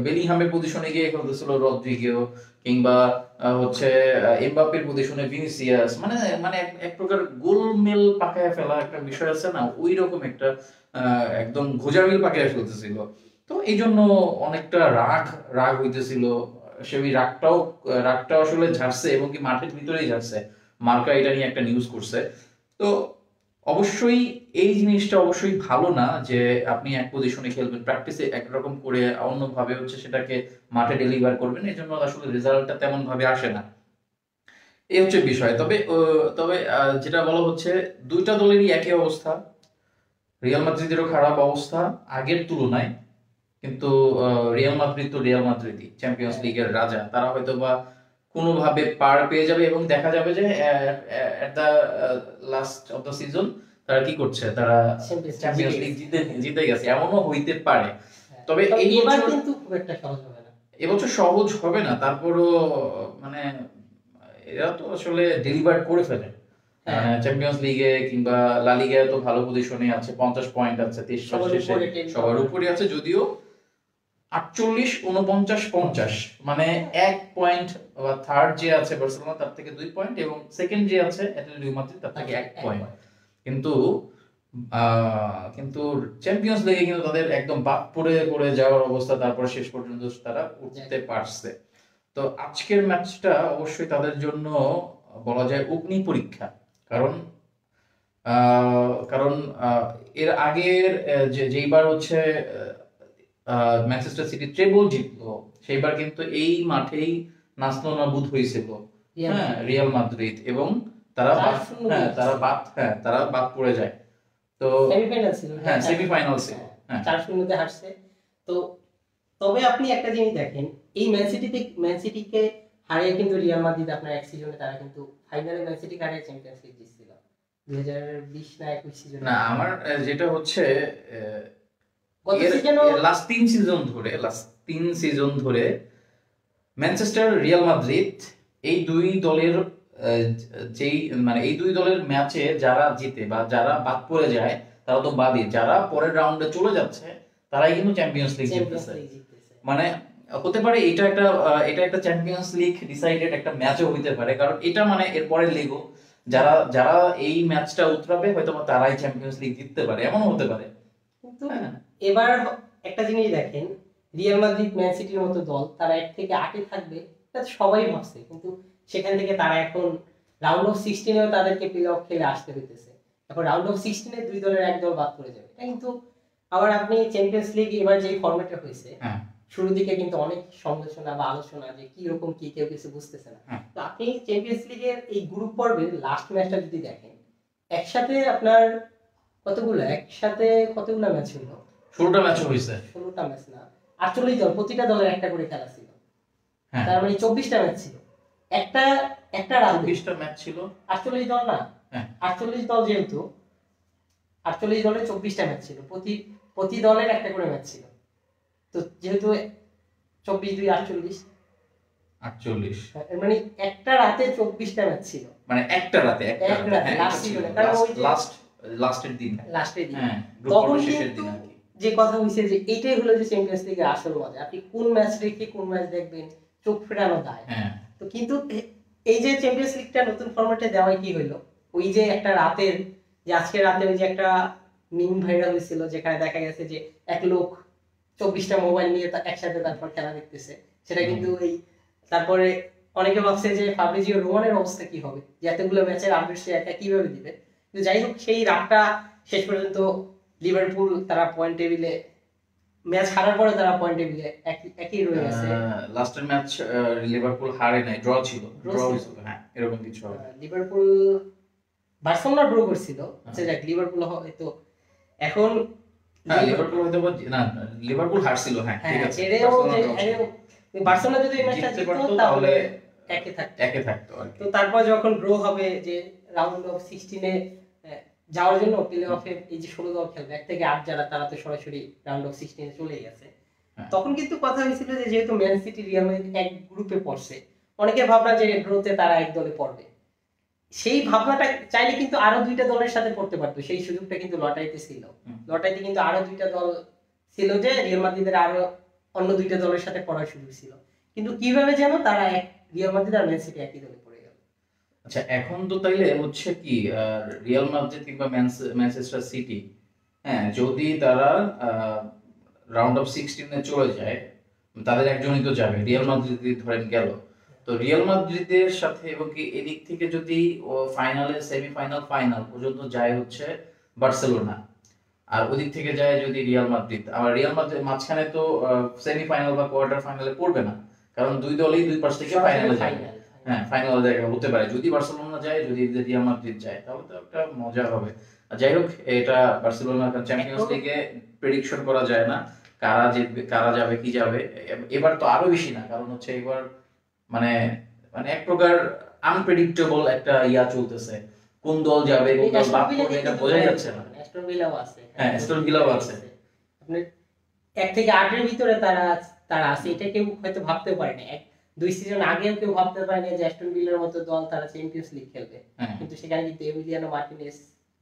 বেলিংহামের পজিশনে গিয়ে খেলতেছিল রদ্রিগো, কিংবা হচ্ছে এমবাপ্পের পজিশনে ভিনিসিয়াস, মানে মানে এক প্রকার গোলমেল পাকায় ফেলা একটা বিষয় আছে না, ওই রকম একটা একদম ঘোজামিল পাকায় ফেলতেছিল। তো এই জন্য অনেকটা রাগ হইতেছিল। সেই রাগটাও আসলে ঝাড়ছে এবং কি মাঠের ভিতরেই ঝাড়ছে। মার্কা এটা নিয়ে একটা নিউজ করছে। তো অবশ্যই এই জিনিসটা অবশ্যই ভালো না যে আপনি এক পজিশনে খেলবেন, প্র্যাকটিসে একরকম করে অন্যভাবে হচ্ছে সেটাকে মাঠে ডেলিভার করবেন, এই জন্য আসলে রেজাল্টটা তেমন ভাবে আসে না। এই হচ্ছে বিষয়। তবে তবে যেটা বলা হচ্ছে দুইটা দলেরই একই অবস্থা, রিয়াল মাদ্রিদেরও খারাপ অবস্থা আগের তুলনায়, কিন্তু রিয়াল মাদ্রিদ তো রিয়াল মাদ্রিদই, চ্যাম্পিয়ন্স লিগের রাজা, তারা হয়তো বা কোনোভাবে পার পেয়ে যাবে এবং দেখা যাবে যে at the last of the season তারা কি করছে, তারা চ্যাম্পিয়ন্স লিগ জিতে গেছে, এমনও হইতে পারে। তবে এবার কিন্তু খুব একটা সহজ হবে না, এবছর সহজ হবে না, তারপরও মানে এরা তো আসলে ডেলিভার করে ফেলে। চ্যাম্পিয়ন্স লিগে কিংবা লা লিগায় তো ভালো পজিশনে আছে, 50 পয়েন্ট আছে, 23 সবার উপরে আছে, যদিও 48, 49, 50, মানে 1 পয়েন্ট, বা থার্ড যে আছে বার্সেলোনা তার থেকে 2 পয়েন্ট এবং সেকেন্ড যে আছে অ্যাটলেটিকো মাদ্রিদ তার থেকে 1 পয়েন্ট। কিন্তু কিন্তু চ্যাম্পিয়ন্স লিগে কিন্তু তাদের একদম বাদ পড়ে পড়ে যাওয়ার অবস্থা, তারপর শেষ পর্যন্ত তারা উঠতে পারছে। তো আজকের ম্যাচটা অবশ্যই তাদের জন্য বলা যায় অগ্নি পরীক্ষা। কারণ কারণ এর আগের যেইবার হচ্ছে ম্যানচেস্টার সিটি ট্রেবল জিতলো, সেইবার কিন্তু এই মাঠেই নাস্তানাবুদ হয়েছিল হ্যাঁ রিয়াল মাদ্রিদ, এবং তারা তারা বাদ পড়ে যায়। তো সেমিফাইনাল ছিল, হ্যাঁ সেমিফাইনাল ছিল, হ্যাঁ 4-0 হারছে। তো তবে আপনি একটা জিনিস দেখেন, এই ম্যান সিটিকে হারিয়ে কিন্তু রিয়াল মাদ্রিদ আপনার এক সিজনে তারা কিন্তু ফাইনালে ম্যান সিটি হারিয়ে চ্যাম্পিয়ন্স লিগ জিতছিল 2020 না 21 সিজনে। না আমার যেটা হচ্ছে গত সিজনও লাস্ট 3 সিজন ধরে ম্যানচেস্টার রিয়াল মাদ্রিদ এই দুই দলের যেই মানে এই দুই দলের ম্যাচে যারা জিতে বা যারা বাদ পড়ে যায় তারা তো বাদই, যারা পরের রাউন্ডে চলে যাচ্ছে তারাই কিন্তু চ্যাম্পিয়ন্স লিগ জিততেছে। মানে হতে পারে এটা একটা চ্যাম্পিয়ন্স লিগ ডিসাইডেড একটা ম্যাচও হইতে পারে, কারণ এটা মানে এর পরের লিগও যারা যারা এই ম্যাচটা উতরাবে হয়তো তারাই চ্যাম্পিয়ন্স লিগ জিততে পারে, এমনও হতে পারে। কিন্তু এবার একটা জিনিস দেখেন, রিয়াল মাদ্রিদ ম্যান সিটির মতো দল তারা 1 থেকে 8-এ থাকবে এটা সবাই ভাবছে, কিন্তু সেখান থেকে তারা এখন রাউন্ড অফ 16-এও তাদেরকে প্লে অফ খেলে আসতে হইতেছে। এখন রাউন্ড অফ 16-এ দুই দলের এক দল বাদ পড়ে যাবে। এটা কিন্তু আবার আপনি চ্যাম্পিয়ন্স লিগ এবার যে ফরম্যাটে হয়েছে, শুরুর দিকে কিন্তু অনেক সমালোচনা বা আলোচনা যে কি রকম কি কেউ কিছু বুঝতেছে না। তো আপনি চ্যাম্পিয়ন্স লিগের এই গ্রুপ পর্বের লাস্ট ম্যাচটা যদি দেখেন, একসাথে আপনার কতগুলো ম্যাচ হলো? 16টা ম্যাচ হয়েছে। 16টা ম্যাচ না, 48 দল, প্রতিটা দলের একটা করে খেলা ছিল। তার মানে 24টা ম্যাচ ছিল। একটা রাউন্ডে 24টা ম্যাচ ছিল, 48 দল না, 48 দল, যেহেতু 48 দলের 24টা ম্যাচ ছিল, প্রতি দলের একটা করে ম্যাচ ছিল। তো যেহেতু 24 2 48, মানে একটা রাতে 24টা ম্যাচ ছিল, মানে একটা রাতে লাস্ট সিজনে, কারণ ওই যে লাস্টের দিন তখন কিন্তু যে কথা হইছে যে এইটাই হলো যে চ্যাম্পিয়ন্স লিগের আসল মজা। আপনি কোন ম্যাচ রেখে কোন ম্যাচ দেখবেন, চোখ ফেরানো দায়। তো কিন্তু এই যে চ্যাম্পিয়ন্স লিগটা নতুন ফরম্যাটে দেওয়ায় কি হইলো, ওই যে একটা রাতের, যে আজকে রাতে ওই যে একটা মিম ভাইরাল হয়েছিল যেখানে দেখা গেছে যে এক লোক 24টা মোবাইল নিয়ে একসাথে তারপর খেলা দেখতেছে, সেটা কিন্তু এই তারপরে অনেকে ভাবছে যে ফাব্রিজিও রোমানের অবস্থা কি হবে, যে এতগুলো ম্যাচের আপডেট সে একা কিভাবে দিবে। কিন্তু যাই হোক, সেই রাতটা শেষ পর্যন্ত লিভারপুল তারা পয়েন্ট টেবিলে, ম্যাচ হারার পরে তারা পয়েন্ট টেবিলে একই রয়ে গেছে। লাস্টের ম্যাচ লিভারপুল হারে নাই, ড্র ছিল, হ্যাঁ এরকম কিছু হবে। লিভারপুল বার্সেলোনা ড্র করছিল, আচ্ছা যাক, লিভারপুল হয়তো এখন লিভারপুল হয়তো না, লিভারপুল হারছিল, হ্যাঁ ঠিক আছে, বার্সেলোনা যদি এই ম্যাচটা জিততো তাহলে একে থাকতো। তো তারপর যখন ড্র হবে যে রাউন্ড অফ 16-এ যাওয়ার জন্য প্লে অফে এই যে 16 দল খেলবে 1 থেকে 8 যারা, তারা তো সরাসরি রাউন্ড অফ 16-এ চলে গেছে। তখন কিন্তু কথা হয়েছিল যে যেহেতু ম্যান সিটি রিয়াল মাদ্রিদ এক গ্রুপে পড়ছে, অনেকে ভাবনা যে ড্রতে তারা এক দলে পড়বে, সেই ভাবনাটা চাইলে কিন্তু আরো দুইটা দলের সাথে পড়তে পারতো, সেই সুযোগটা কিন্তু লটারিতে ছিল। লটারিতে কিন্তু আরো দুইটা দল ছিল যে রিয়াল মাদ্রিদের আরো অন্য দুইটা দলের সাথে পড়ার সুযোগ ছিল, কিন্তু কিভাবে যেন তারা রিয়াল মাদ্রিদ আর ম্যান সিটি একই দলে পড়ে গেল। আচ্ছা এখন তো তাইলে হচ্ছে কি, রিয়াল মাদ্রিদ কিংবা ম্যানচেস্টার সিটি, হ্যাঁ যদি তারা রাউন্ড অফ 16-এ চলে যায়, তাদের একজনই তো যাবে, রিয়াল মাদ্রিদ ধরেন গেল, তো রিয়াল মাদ্রিদের সাথে এবং কি এদিক থেকে যদি ও ফাইনালে, সেমিফাইনাল, ফাইনাল পর্যন্ত যায় হচ্ছে বার্সেলোনা, আর ওদিক থেকে যায় যদি রিয়াল মাদ্রিদ, আবার রিয়াল মাদ্রিদ মাঝখানে তো সেমিফাইনাল বা কোয়ার্টার ফাইনালে পড়বে না, কারণ দুই দলই দুই পাশ থেকে ফাইনালে যায়। হ্যাঁ ফাইনালে দেখা হতে পারে যদি বার্সেলোনা যায়, যদি রিয়াল মাদ্রিদ যায়, তাহলে তো একটা মজা হবে। যাই হোক, এটা বার্সেলোনা চ্যাম্পিয়ন্স লিগে প্রেডিকশন করা যায় না কারা জিতবে, কারা যাবে, কি যাবে। এবার তো আরো বেশি না, কারণ হচ্ছে এবার মানে মানে এক প্রকার আনপ্রেডিক্টেবল একটা ইয়া চলতেছে, কোন দল যাবে, কোন দল বাদ পড়বে, এটা বোঝা যাচ্ছে না। অ্যাস্টন ভিলাও আছে, হ্যাঁ অ্যাস্টন ভিলাও আছে, আপনি 1 থেকে 8 এর ভিতরে তারা আছে, এটা কেউ হয়তো ভাবতে পারে না। 2 সিজন আগেও কেউ ভাবতে পারে না যে অ্যাস্টন ভিলার মতো দল তারা চ্যাম্পিয়ন্স লিগ খেলবে, কিন্তু সেখানে কিন্তু এমিলিয়ানো মার্টিনেজ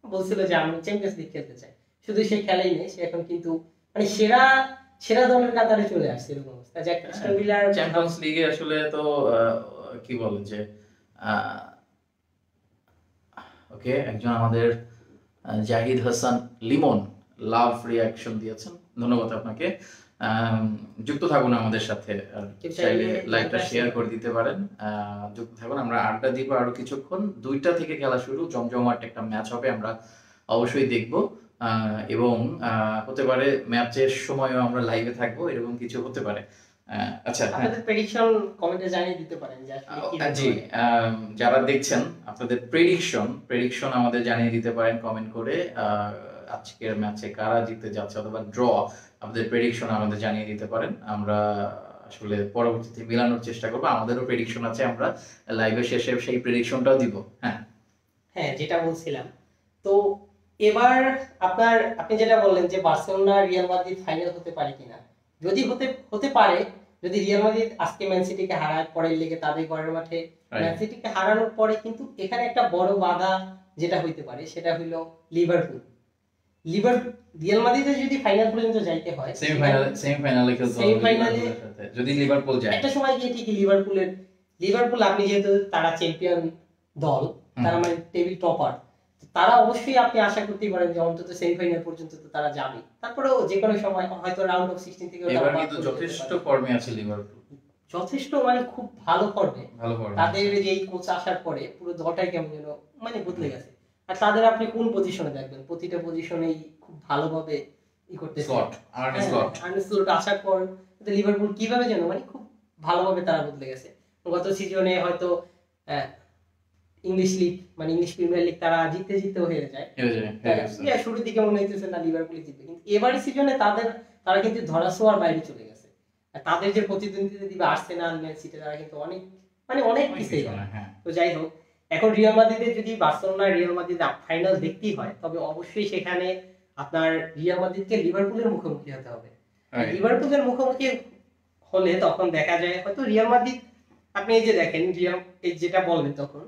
বলছিল যে আমি চ্যাম্পিয়ন্স লিগ খেলতে চাই, শুধু সে খেলেই নেই, সে এখন কিন্তু মানে সেরা দলের কাতারে চলে আসছে, এরকম অবস্থা। যে অ্যাস্টন ভিলার চ্যাম্পিয়ন্স লিগে আসলে তো কি বলে যে ওকে, একজন আমাদের জাহিদ হাসান লিমন লাভ রিয়াকশন দিয়েছেন, ধন্যবাদ আপনাকে। যুক্ত থাকুন আমাদের সাথে, আর চাইলে লাইভটা শেয়ার করে দিতে পারেন। যুক্ত থাকুন, আমরা আড্ডা দিব আরো কিছুক্ষণ। 2টা থেকে খেলা শুরু, জমজমাট একটা ম্যাচ হবে, আমরা অবশ্যই দেখব। এবং হতে পারে ম্যাচের সময়ও আমরা লাইভে থাকবো, এরকম কিছু হতে পারে। আচ্ছা, আপনাদের প্রেডিকশন কমেন্টে জানিয়ে দিতে পারেন যে আসলে কি জি, যারা দেখছেন আপনাদের প্রেডিকশন আমাদের জানিয়ে দিতে পারেন কমেন্ট করে। আজকের ম্যাচে কারা জিততে যাচ্ছে অথবা ড্র, আপনাদের প্রেডিকশন আমাদের জানিয়ে দিতে পারেন। আমরা আসলে পরবর্তীতে মেলানোর চেষ্টা করবো। আমাদেরও প্রেডিকশন আছে, আমরা লাইভের শেষে সেই প্রেডিকশনটাও দিব। হ্যাঁ, যেটা বলছিলাম, তো এবার আপনি যেটা বললেন যে বার্সেলোনা রিয়াল মাদ্রিদ ফাইনাল হতে পারে কিনা, যদি হতে পারে, যদি রিয়াল মাদ্রিদ আজকে ম্যান সিটিকে হারায় পরের লেগে তাদের ঘরের মাঠে ম্যান সিটিকে হারানোর পরে, কিন্তু এখানে একটা বড় বাধা যেটা হইতে পারে সেটা হইলো লিভারপুল। রিয়াল মাদ্রিদের যদি ফাইনাল পর্যন্ত যাইতে হয়, সেমিফাইনালে যদি লিভারপুল যায়, একটা সময় গিয়ে ঠিকই লিভারপুল আপনি যেহেতু তারা চ্যাম্পিয়ন দল, তারা মানে টেবিল টপার, তারা অবশ্যই আপনি আশা করতেই পারেন যে অন্তত সেমিফাইনাল পর্যন্ত তো তারা যাবে। তারপরেও যে কোনো সময় হয়তো রাউন্ড অফ 16 থেকে এবার কিন্তু যথেষ্ট ফর্মে আছে লিভারপুল, যথেষ্ট মানে খুব ভালো ফর্মে। তাদের যেই কোচ আসার পরে পুরো দলটাই কেমন যেন মানে বদলে গেছে। আর তাদের আপনি কোন পজিশনে দেখবেন, প্রতিটা পজিশনেই খুব ভালোভাবে করতেছে। আর্নে স্লট আসার পর লিভারপুল কিভাবে যেন মানে খুব ভালোভাবে তারা বদলে গেছে। গত সিজনে হয়তো ইংলিশ লিগ মানে ইংলিশ প্রিমিয়ার লিগ তারা জিততে হেরে যায়। শুরুর দিকে মনে হইতেছে না লিভারপুল জিতবে, কিন্তু এবারের সিজনে তারা কিন্তু ধরাছোঁয়ার বাইরে চলে গেছে। আর তাদের যে প্রতিদ্বন্দ্বিতা দিবে আর্সেনাল, ম্যান সিটি, তারা কিন্তু অনেক পিছিয়ে যায়। তো যাই হোক, এখন রিয়াল মাদ্রিদের যদি বার্সেলোনা রিয়াল মাদ্রিদ ফাইনাল দেখতেই হয়, তবে অবশ্যই সেখানে আপনার রিয়াল মাদ্রিদকে লিভারপুলের মুখোমুখি হতে হবে। লিভারপুলের মুখোমুখি হলে তখন দেখা যায় হয়তো রিয়াল মাদ্রিদ, আপনি এই যে দেখেন এই যেটা বললেন তখন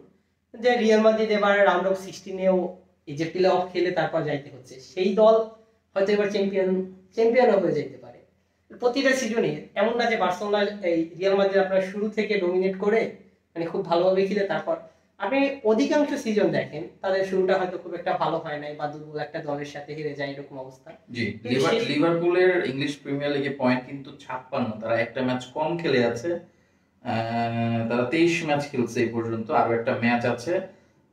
যে রিয়াল মাদ্রিদ এবার রাউন্ড অফ 16-এও এই যে প্লে অফ খেলে তারপর যাইতে হচ্ছে, সেই দল হয়তো এবার চ্যাম্পিয়নও হয়ে যেতে পারে। প্রতিটা সিজনে এমন না যে বার্সেলোনা এই রিয়াল মাদ্রিদ আপনার শুরু থেকে ডমিনেট করে মানে খুব ভালোভাবে খেলে, তারপর আপনি অধিকাংশ সিজন দেখেন তাদের শুরুটা হয়তো খুব একটা ভালো হয় নাই বা দুর্বল একটা দলের সাথে হেরে যায়, এরকম অবস্থা। জি, লিভারপুলের ইংলিশ প্রিমিয়ার লিগে পয়েন্ট কিন্তু 56, তারা একটা ম্যাচ কম খেলে আছে। তারা 23 ম্যাচ খেলছে এই পর্যন্ত, আরো একটা ম্যাচ আছে।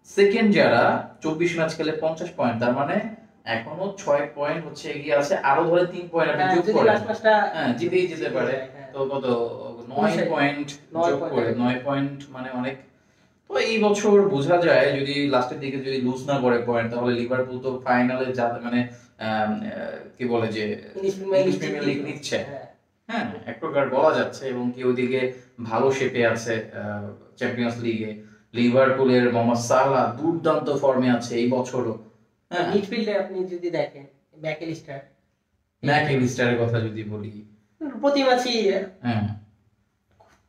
সেকেন্ড যারা 24 ম্যাচ খেলে 50 পয়েন্ট, তার মানে এখনো 6 পয়েন্ট হচ্ছে এগিয়ে আছে। আরো ধরে 3 পয়েন্ট আপনি যোগ করেন, জিতেই যেতে পারে। তো কত 9 পয়েন্ট যোগ করে 9 পয়েন্ট মানে অনেক। তো এই বছর বোঝা যায় যদি লাস্টের দিকে যদি লুজ না করে পয়েন্ট, তাহলে লিভারপুল তো ফাইনালে যাবে, মানে কি বলে যে ইংলিশ প্রিমিয়ার লিগ নিচ্ছে, হ্যাঁ এক প্রকার বলা যাচ্ছে। এবং কি ওইদিকে ভালো শেপে আছে চ্যাম্পিয়ন্স লিগে। লিভারপুলের মোহাম্মদ সালাহ দুর্দান্ত ফর্মে আছে এই বছরও। হ্যাঁ, মিডফিল্ডে আপনি যদি দেখেন ম্যাকঅ্যালিস্টারের কথা যদি বলি, প্রতি ম্যাচই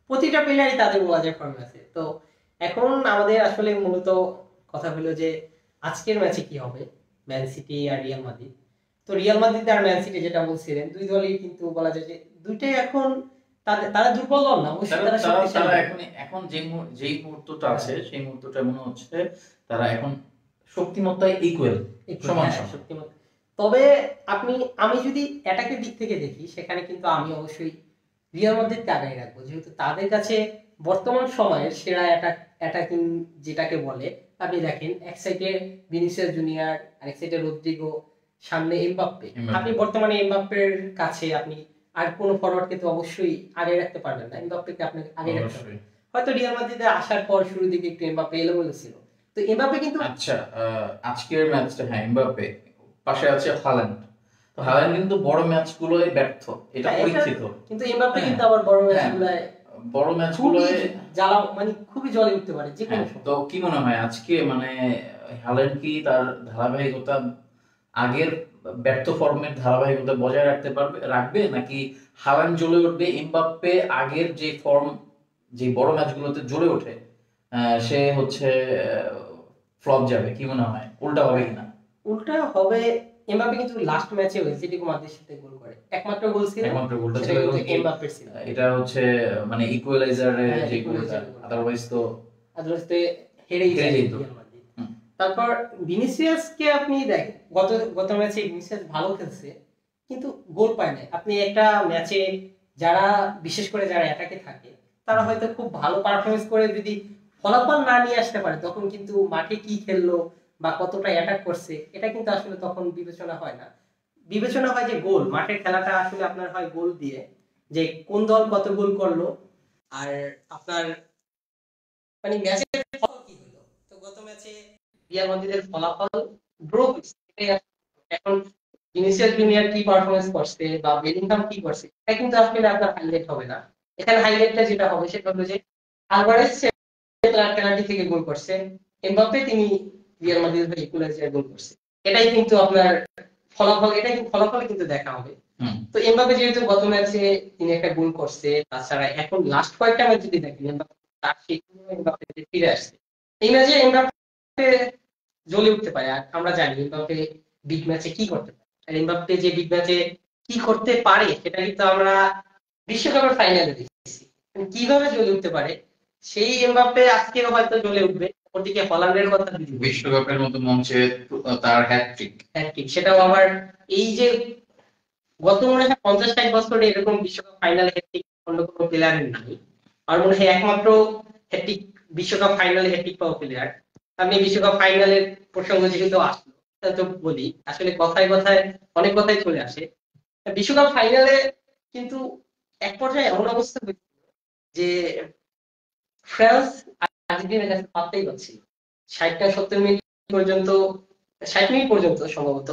প্রতিটা প্লেয়ারই তাদের বলা যায় ফর্মে আছে। তো এখন আমাদের আসলে মূলত কথা হলো যে আজকের ম্যাচে কি হবে, ম্যান সিটি আর রিয়াল মাদ্রিদ। তো রিয়াল মাদ্রিদ আর ম্যান সিটি যেটা বলছিলেন, দুই দলই কিন্তু বলা যায় যে দুইটাই এখন তারা দুর্বল দল না, অবশ্যই তারা এখন যেই মুহূর্তটা আছে সেই মুহূর্তটা মনে হচ্ছে তারা এখন শক্তিমত্তায় ইকুয়াল, সমান শক্তিমত্তা। তবে আমি যদি অ্যাটাকের দিক থেকে দেখি, সেখানে কিন্তু আমি অবশ্যই রিয়াল মাদ্রিদকে আগায় রাখবো, যেহেতু তাদের কাছে বর্তমান সময়ের সেরা অ্যাটাকিং যেটাকে বলে। আপনি দেখেন এক সাইডে ভিনিসিয়াস জুনিয়র, আরেক সাইডে রদ্রিগো, সামনে এমবাপ্পে। আপনি বর্তমানে এমবাপ্পের কাছে আপনি আর কোন ফরওয়ার্ডকে তো অবশ্যই আগে রাখতে পারবেন না, এমবাপ্পেকে আপনি আগে রাখতে হবে। হয়তো রিয়াল মাদ্রিদে আসার পর শুরুর দিকে একটু এমবাপ্পে এলোমেলো ছিল, তো এমবাপ্পে কিন্তু আজকের ম্যাচটা এমবাপ্পে পাশে আছে হাল্যান্ড। তো হাল্যান্ড কিন্তু বড় ম্যাচগুলোয় ব্যর্থ, এটা পরীক্ষিত। কিন্তু এমবাপ্পে কিন্তু আবার বড় ম্যাচগুলোয় জ্বালা মানে খুবই জ্বলে উঠতে পারে যে কোনো সময়। তো কি মনে হয় আজকে মানে হাল্যান্ড কি তার ধারাবাহিকতা আগের ব্যর্থ ফর্মের ধারাবাহিকতা বজায় রাখবে নাকি হাল্যান্ড জ্বলে উঠবে, এমবাপ্পে আগের যে ফর্ম যে বড় ম্যাচগুলোতে জ্বলে ওঠে সে হচ্ছে ফ্লপ যাবে? কি মনে হয় উল্টা হবে কিনা? উল্টা হবে। এমবাপ্পে কিন্তু লাস্ট ম্যাচে অ্যাটলেটিকো মাদ্রিদের সাথে গোল করে, একমাত্র গোলটা ছিল এমবাপ্পের ছিল। এটা হচ্ছে মানে ইকুয়ালাইজারে যে গোলটা, আদারওয়াইজ তো হেরেই যেত। তারপর ভিনিসিয়াসকে আপনি দেখেন, গত গত ম্যাচে ভিনিসিয়াস ভালো খেলছে কিন্তু গোল পায় নাই। আপনি একটা ম্যাচে যারা বিশেষ করে যারা অ্যাটাকে থাকে তারা হয়তো খুব ভালো পারফরমেন্স করে যদি ফলাফল না নিয়ে আসতে পারে, তখন কিন্তু মাঠে কি খেললো বা কতটা অ্যাটাক করছে এটা কিন্তু আসলে তখন বিবেচনা হয় না। বিবেচনা হয় যে গোল, মাঠের খেলাটা আসলে আপনার হয় গোল দিয়ে, যে কোন দল কত গোল করলো আর আপনার মানে ম্যাচের ফল কি হলো। তো গত ম্যাচে রিয়াল মাদ্রিদের ফলাফল ড্র হয়েছে, এটাই এখন ভিনিসিয়াস জুনিয়র কি পারফরমেন্স করছে বা বেলিংহাম কি করছে এটা কিন্তু আসলে আপনার হাইলাইট হবে না। এখানে হাইলাইটটা যেটা হবে সেটা হলো যে আলভারেজ পেনাল্টি থেকে গোল করছেন, এমবাপ্পে তিনি রিয়াল মাদ্রিদের হয়ে ইকুয়ালাইজার গোল করছে। এটাই কিন্তু আপনার ফলাফল, এটাই কিন্তু ফলাফল কিন্তু দেখা হবে। তো এমবাপ্পে যেহেতু গত ম্যাচে তিনি একটা গোল করছে, তাছাড়া এখন লাস্ট কয়েকটা ম্যাচ যদি দেখেন এমবাপ্পে তার সেই এমবাপ্পে ফিরে আসছে। এই ম্যাচে এমবাপ্পে জ্বলে উঠতে পারে, আর আমরা জানি এমবাপ্পে বিগ ম্যাচে কি করতে পারে। আর এমবাপ্পে যে বিগ ম্যাচে কি করতে পারে সেটা কিন্তু আমরা বিশ্বকাপের ফাইনালে দেখেছি কিভাবে জ্বলে উঠতে পারে। সেই এমবাপ্পে আজকে হয়তো জ্বলে উঠবে। ওদিকে হল্যান্ডের কথা বিশ্বকাপের মতো মঞ্চে তার হ্যাটট্রিক, সেটাও আবার এই যে গত মনে হয় 50-60 বছরে এরকম বিশ্বকাপ ফাইনালে হ্যাটট্রিক অন্য কোনো প্লেয়ারের নাই। আর মনে হয় একমাত্র হ্যাটট্রিক বিশ্বকাপ ফাইনালে হ্যাটট্রিক পাওয়া প্লেয়ার। আমি বিশ্বকাপ ফাইনালের প্রসঙ্গ যেহেতু আসলো তো বলি, আসলে কথায় কথায় অনেক কথাই চলে আসে। বিশ্বকাপ ফাইনালে কিন্তু এক পর্যায়ে এমন অবস্থা হয়েছিল যে ফ্রান্স আর্জেন্টিনার কাছে পারতেই পারছিল 60 না 70 মিনিট পর্যন্ত, 60 মিনিট পর্যন্ত সম্ভবত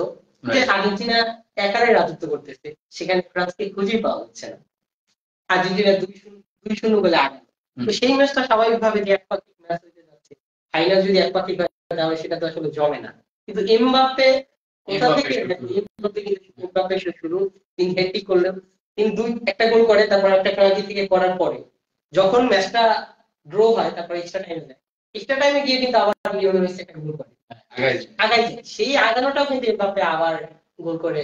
যে আর্জেন্টিনা একারে রাজত্ব করতেছে, সেখানে ফ্রান্সকে খুঁজে পাওয়া যাচ্ছে না। আর্জেন্টিনা 2-0 বলে আগে। তো সেই ম্যাচটা স্বাভাবিকভাবে যে একপাক্ষিক ম্যাচ হতে যাচ্ছে, ফাইনাল যদি একপাক্ষিক হয় তাহলে সেটা তো আসলে জমে না। কিন্তু এমবাপ্পে কোথা থেকে, এমবাপ্পে শুরু, তিনি হ্যাটট্রিক করলেন, তিনি একটা গোল করে, তারপর একটা পেনাল্টি থেকে করার পরে যখন ম্যাচটা ড্র হয় তারপরে এক্সট্রা টাইমে যায়, এক্সট্রা টাইমে গিয়ে কিন্তু আবার লিওনেল মেসি একটা গোল করে আগাই যায়। সেই আগানোটাও কিন্তু এমবাপ্পে আবার গোল করে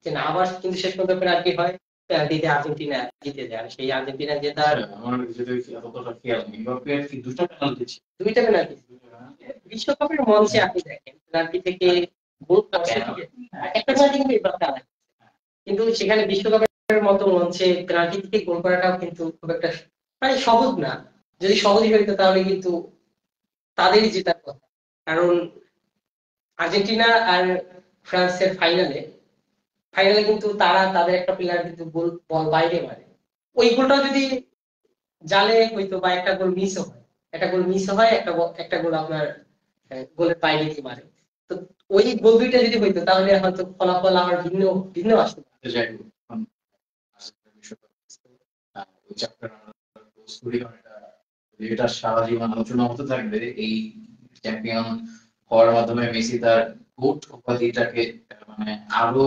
যে না, আবার কিন্তু শেষ পর্যন্ত পেনাল্টি হয়, পেনাল্টিতে আর্জেন্টিনা জিতে যায়। আর সেই আর্জেন্টিনা জেতার আমার যেটা এতটা খেয়াল নেই, এমবাপ্পের কি দুটো পেনাল্টি ছিল? দুইটা পেনাল্টি বিশ্বকাপের মঞ্চে আপনি দেখেন পেনাল্টি থেকে গোল করছে, একটা পেনাল্টি কিন্তু এমবাপ্পে আলাদা, কিন্তু সেখানে বিশ্বকাপের মতো মঞ্চে পেনাল্টি থেকে গোল করাটাও কিন্তু খুব একটা মানে সহজ না। যদি সহজই হইতো তাহলে কিন্তু তাদেরই জেতার কথা। কারণ আর্জেন্টিনা আর ফ্রান্সের ফাইনালে ফাইনালে কিন্তু তারা তাদের একটা প্লেয়ার কিন্তু বল বাইরে মারে, ওই গোলটা যদি জালে হইতো বা একটা গোল মিস হয়, একটা গোল মিস হয়, একটা গোল আপনার গোলের বাইরে দিয়ে মারে, তো ওই গোল দুইটা যদি হইতো তাহলে হয়তো ফলাফল আমার ভিন্ন ভিন্ন আসতো। যাই হোক, ওই চ্যাপ্টার এটা সারা জীবন আলোচনা হতে থাকবে। এই চ্যাম্পিয়ন হওয়ার মাধ্যমে মেসি তার গোট উপাধিটাকে মানে আরো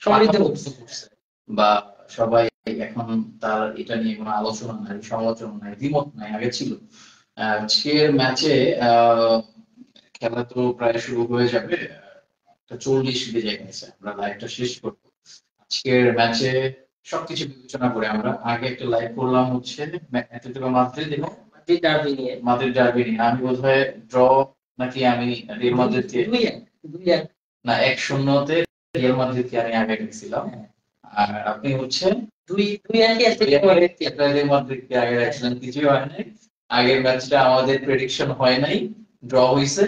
সমৃদ্ধ করছে, বা সবাই এখন তার এটা নিয়ে কোনো আলোচনা নাই, সমালোচনা নাই, দ্বিমত নাই, আগে ছিল। আজকের ম্যাচে খেলা তো প্রায় শুরু হয়ে যাবে, 40 বেজে গেছে, আমরা লাইভটা শেষ করবো। আজকের ম্যাচে সবকিছু বিবেচনা করে আমরা আগে একটা লাইভ করলাম হচ্ছে অ্যাটলেটিকো মাদ্রিদ এবং মাদ্রিদ ডার্বি নিয়ে। আমি বোধহয় ড্র নাকি আমি রিয়াল মাদ্রিদকে 2-1 না 1-0 রিয়াল মাদ্রিদকে আমি আগে রেখেছিলাম, আর আপনি হচ্ছে 2-1 রিয়াল মাদ্রিদকে আগে রাখছিলেন। কিছুই হয় নাই, আগের ম্যাচটা আমাদের প্রেডিকশন হয় নাই, ড্র হইছে।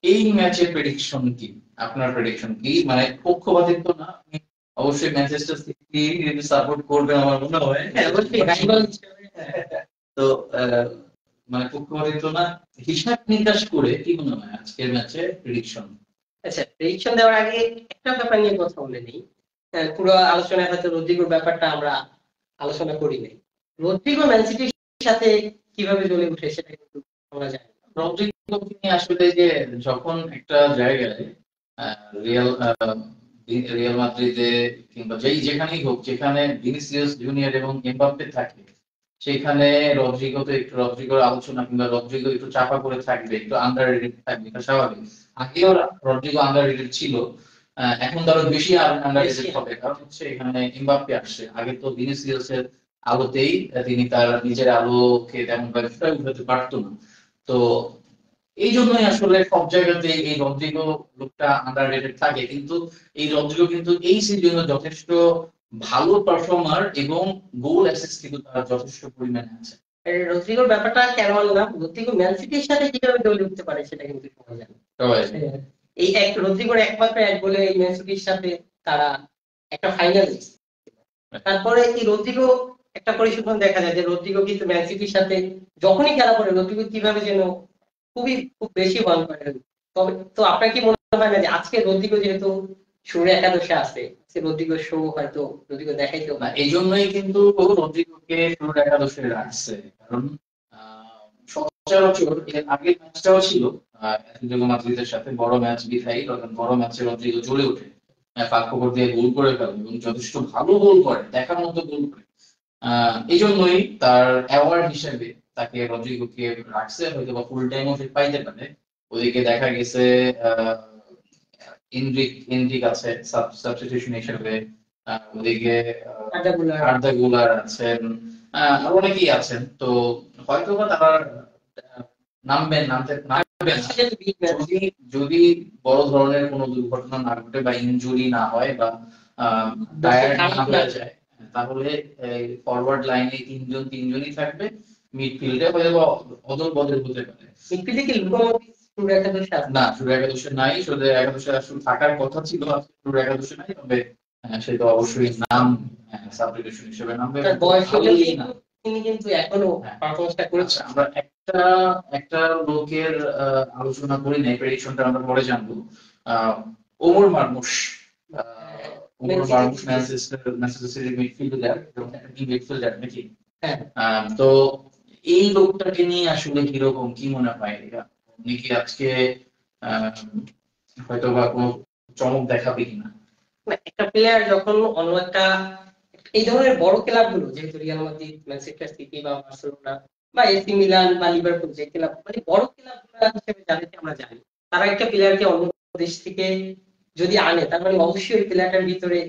এই ম্যাচের প্রেডিকশন কি, আপনার প্রেডিকশন কি? মানে পক্ষপাতিত্ব না, আপনি অবশ্যই ম্যানচেস্টার সিটি সাপোর্ট করবেন আমার মনে হয়, তো মানে পক্ষপাতিত্ব না, হিসাব নিকাশ করে কি মনে হয় আজকের ম্যাচে প্রেডিকশন? আচ্ছা, প্রেডিকশন দেওয়ার আগে একটা ব্যাপার নিয়ে কথা বলে নিই। পুরো আলোচনায় হয়তো রদ্রিগোর ব্যাপারটা আমরা আলোচনা করি নাই। রদ্রিগো ম্যান সিটির সাথে কিভাবে জ্বলে উঠে সেটা কিন্তু আমরা জানি। রদ্রিগো তিনি আসলে যে যখন একটা জায়গায় রিয়াল রিয়াল মাদ্রিদে কিংবা যেখানেই হোক, যেখানে ভিনিসিয়াস জুনিয়র এবং এমবাপ্পে থাকে, সেখানে রদ্রিগোর আলোচনা কিংবা রদ্রিগো একটু চাপা করে থাকবে, একটু আন্ডার রেটেড থাকবে, এটা স্বাভাবিক। আগেও রদ্রিগো আন্ডার রেটেড ছিল, এখন তো আরো বেশি আন্ডার রেটেড হবে, কারণ হচ্ছে এখানে এমবাপ্পে আসছে। আগে তো ভিনিসিয়াসের আলোতেই তিনি তার নিজের আলোকে তেমন ভাবে ফুটিয়ে উঠাতে পারতো না। তো এই জন্যই আসলে সব জায়গাতে এই রদ্রিগো লোকটা আন্ডাররেটেড থাকে, কিন্তু এই রদ্রিগো কিন্তু এই সিজনে যথেষ্ট ভালো পারফর্মার এবং গোল অ্যাসিস্ট কিন্তু তার যথেষ্ট পরিমাণে আছে। রদ্রিগোর ব্যাপারটা কেন আনলাম, রদ্রিগো ম্যান সিটির সাথে কিভাবে দলে উঠতে পারে সেটা কিন্তু সবাই জানে। সবাই এই এক রদ্রিগোর একমাত্র এক গোলে এই ম্যান সিটির সাথে তারা একটা ফাইনাল। তারপরে এই রদ্রিগো একটা পরিসংখ্যান দেখা যায় যে রদ্রিগো কিন্তু ম্যান সিটির সাথে যখনই খেলা করে রদ্রিগো কিভাবে যেন খুব বেশি বল করে। তবে তো আপনার কি মনে হয় না যে আজকে রদ্রিগো যেহেতু শুরু একাদশে আছে, সে রদ্রিগো শো হয়তো রদ্রিগো দেখাইতেও না, পারে। এই জন্যই কিন্তু রদ্রিগোকে শুরুর একাদশে রাখছে, কারণ সচরাচর এর আগের ম্যাচটাও ছিল অ্যাটলেটিকো মাদ্রিদের সাথে, বড় ম্যাচ বিধায়ী, বড় ম্যাচে রদ্রিগো জ্বলে ওঠে, ফাঁক ফোকর দিয়ে গোল করে ফেলে এবং যথেষ্ট ভালো গোল করে, দেখার মতো গোল করে। এই জন্যই তার অ্যাওয়ার্ড হিসেবে তাকে রদ্রিগোকে রাখছে, হয়তো বা ফুল টাইমও সে পাইতে পারে। ওদিকে দেখা গেছে এনরিক আছে সাবস্টিটিউশন হিসেবে, ওদিকে আর্দা গুলার আছেন, আর অনেকেই আছেন। তো হয়তো বা তারা নামবেন নামবেন যদি যদি বড় ধরনের কোনো দুর্ঘটনা না ঘটে বা ইনজুরি না হয় বা টায়ার্ড না হয়ে যায়, তাহলে ফরওয়ার্ড লাইনে তিনজনই থাকবে। মিডফিল্ডে হয়তো অদল বদল হতে পারে। মিডফিল্ডে কি লুকামোভিচ শুরু একাদশে আছে? না, শুরু একাদশে নাই, শুরু একাদশে আসলে থাকার কথা ছিল, শুরু একাদশে নাই। তবে সে তো অবশ্যই নাম সাবস্টিটিউশন হিসেবে নামবে। তার বয়স ভালোই না, তিনি কিন্তু এখনো পারফরম্যান্সটা করেছে। আমরা একটা লোকের আলোচনা করি নাই, প্রেডিকশনটা আমরা পরে জানবো। ওমর মারমুশ, ম্যানচেস্টার সিটির মিডফিল্ডার এবং অ্যাটাকিং মিডফিল্ডার নাকি। তো এই লোকটাকে নিয়ে আসলে কিরকম কি মনে হয়, উনি কি আজকে হয়তো বা কোনো চমক দেখাবে কিনা? একটা প্লেয়ার যখন অন্য একটা এই ধরনের বড় ক্লাবগুলো, যেহেতু রিয়াল মাদ্রিদ, ম্যানচেস্টার সিটি বা বার্সেলোনা বা এসি মিলান বা লিভারপুল, যে ক্লাব মানে বড় ক্লাবগুলো হিসেবে যাদেরকে আমরা জানি, তারা একটা প্লেয়ারকে অন্য দেশ থেকে যদি আনে, তার মানে অবশ্যই ওই প্লেয়ারটার ভিতরে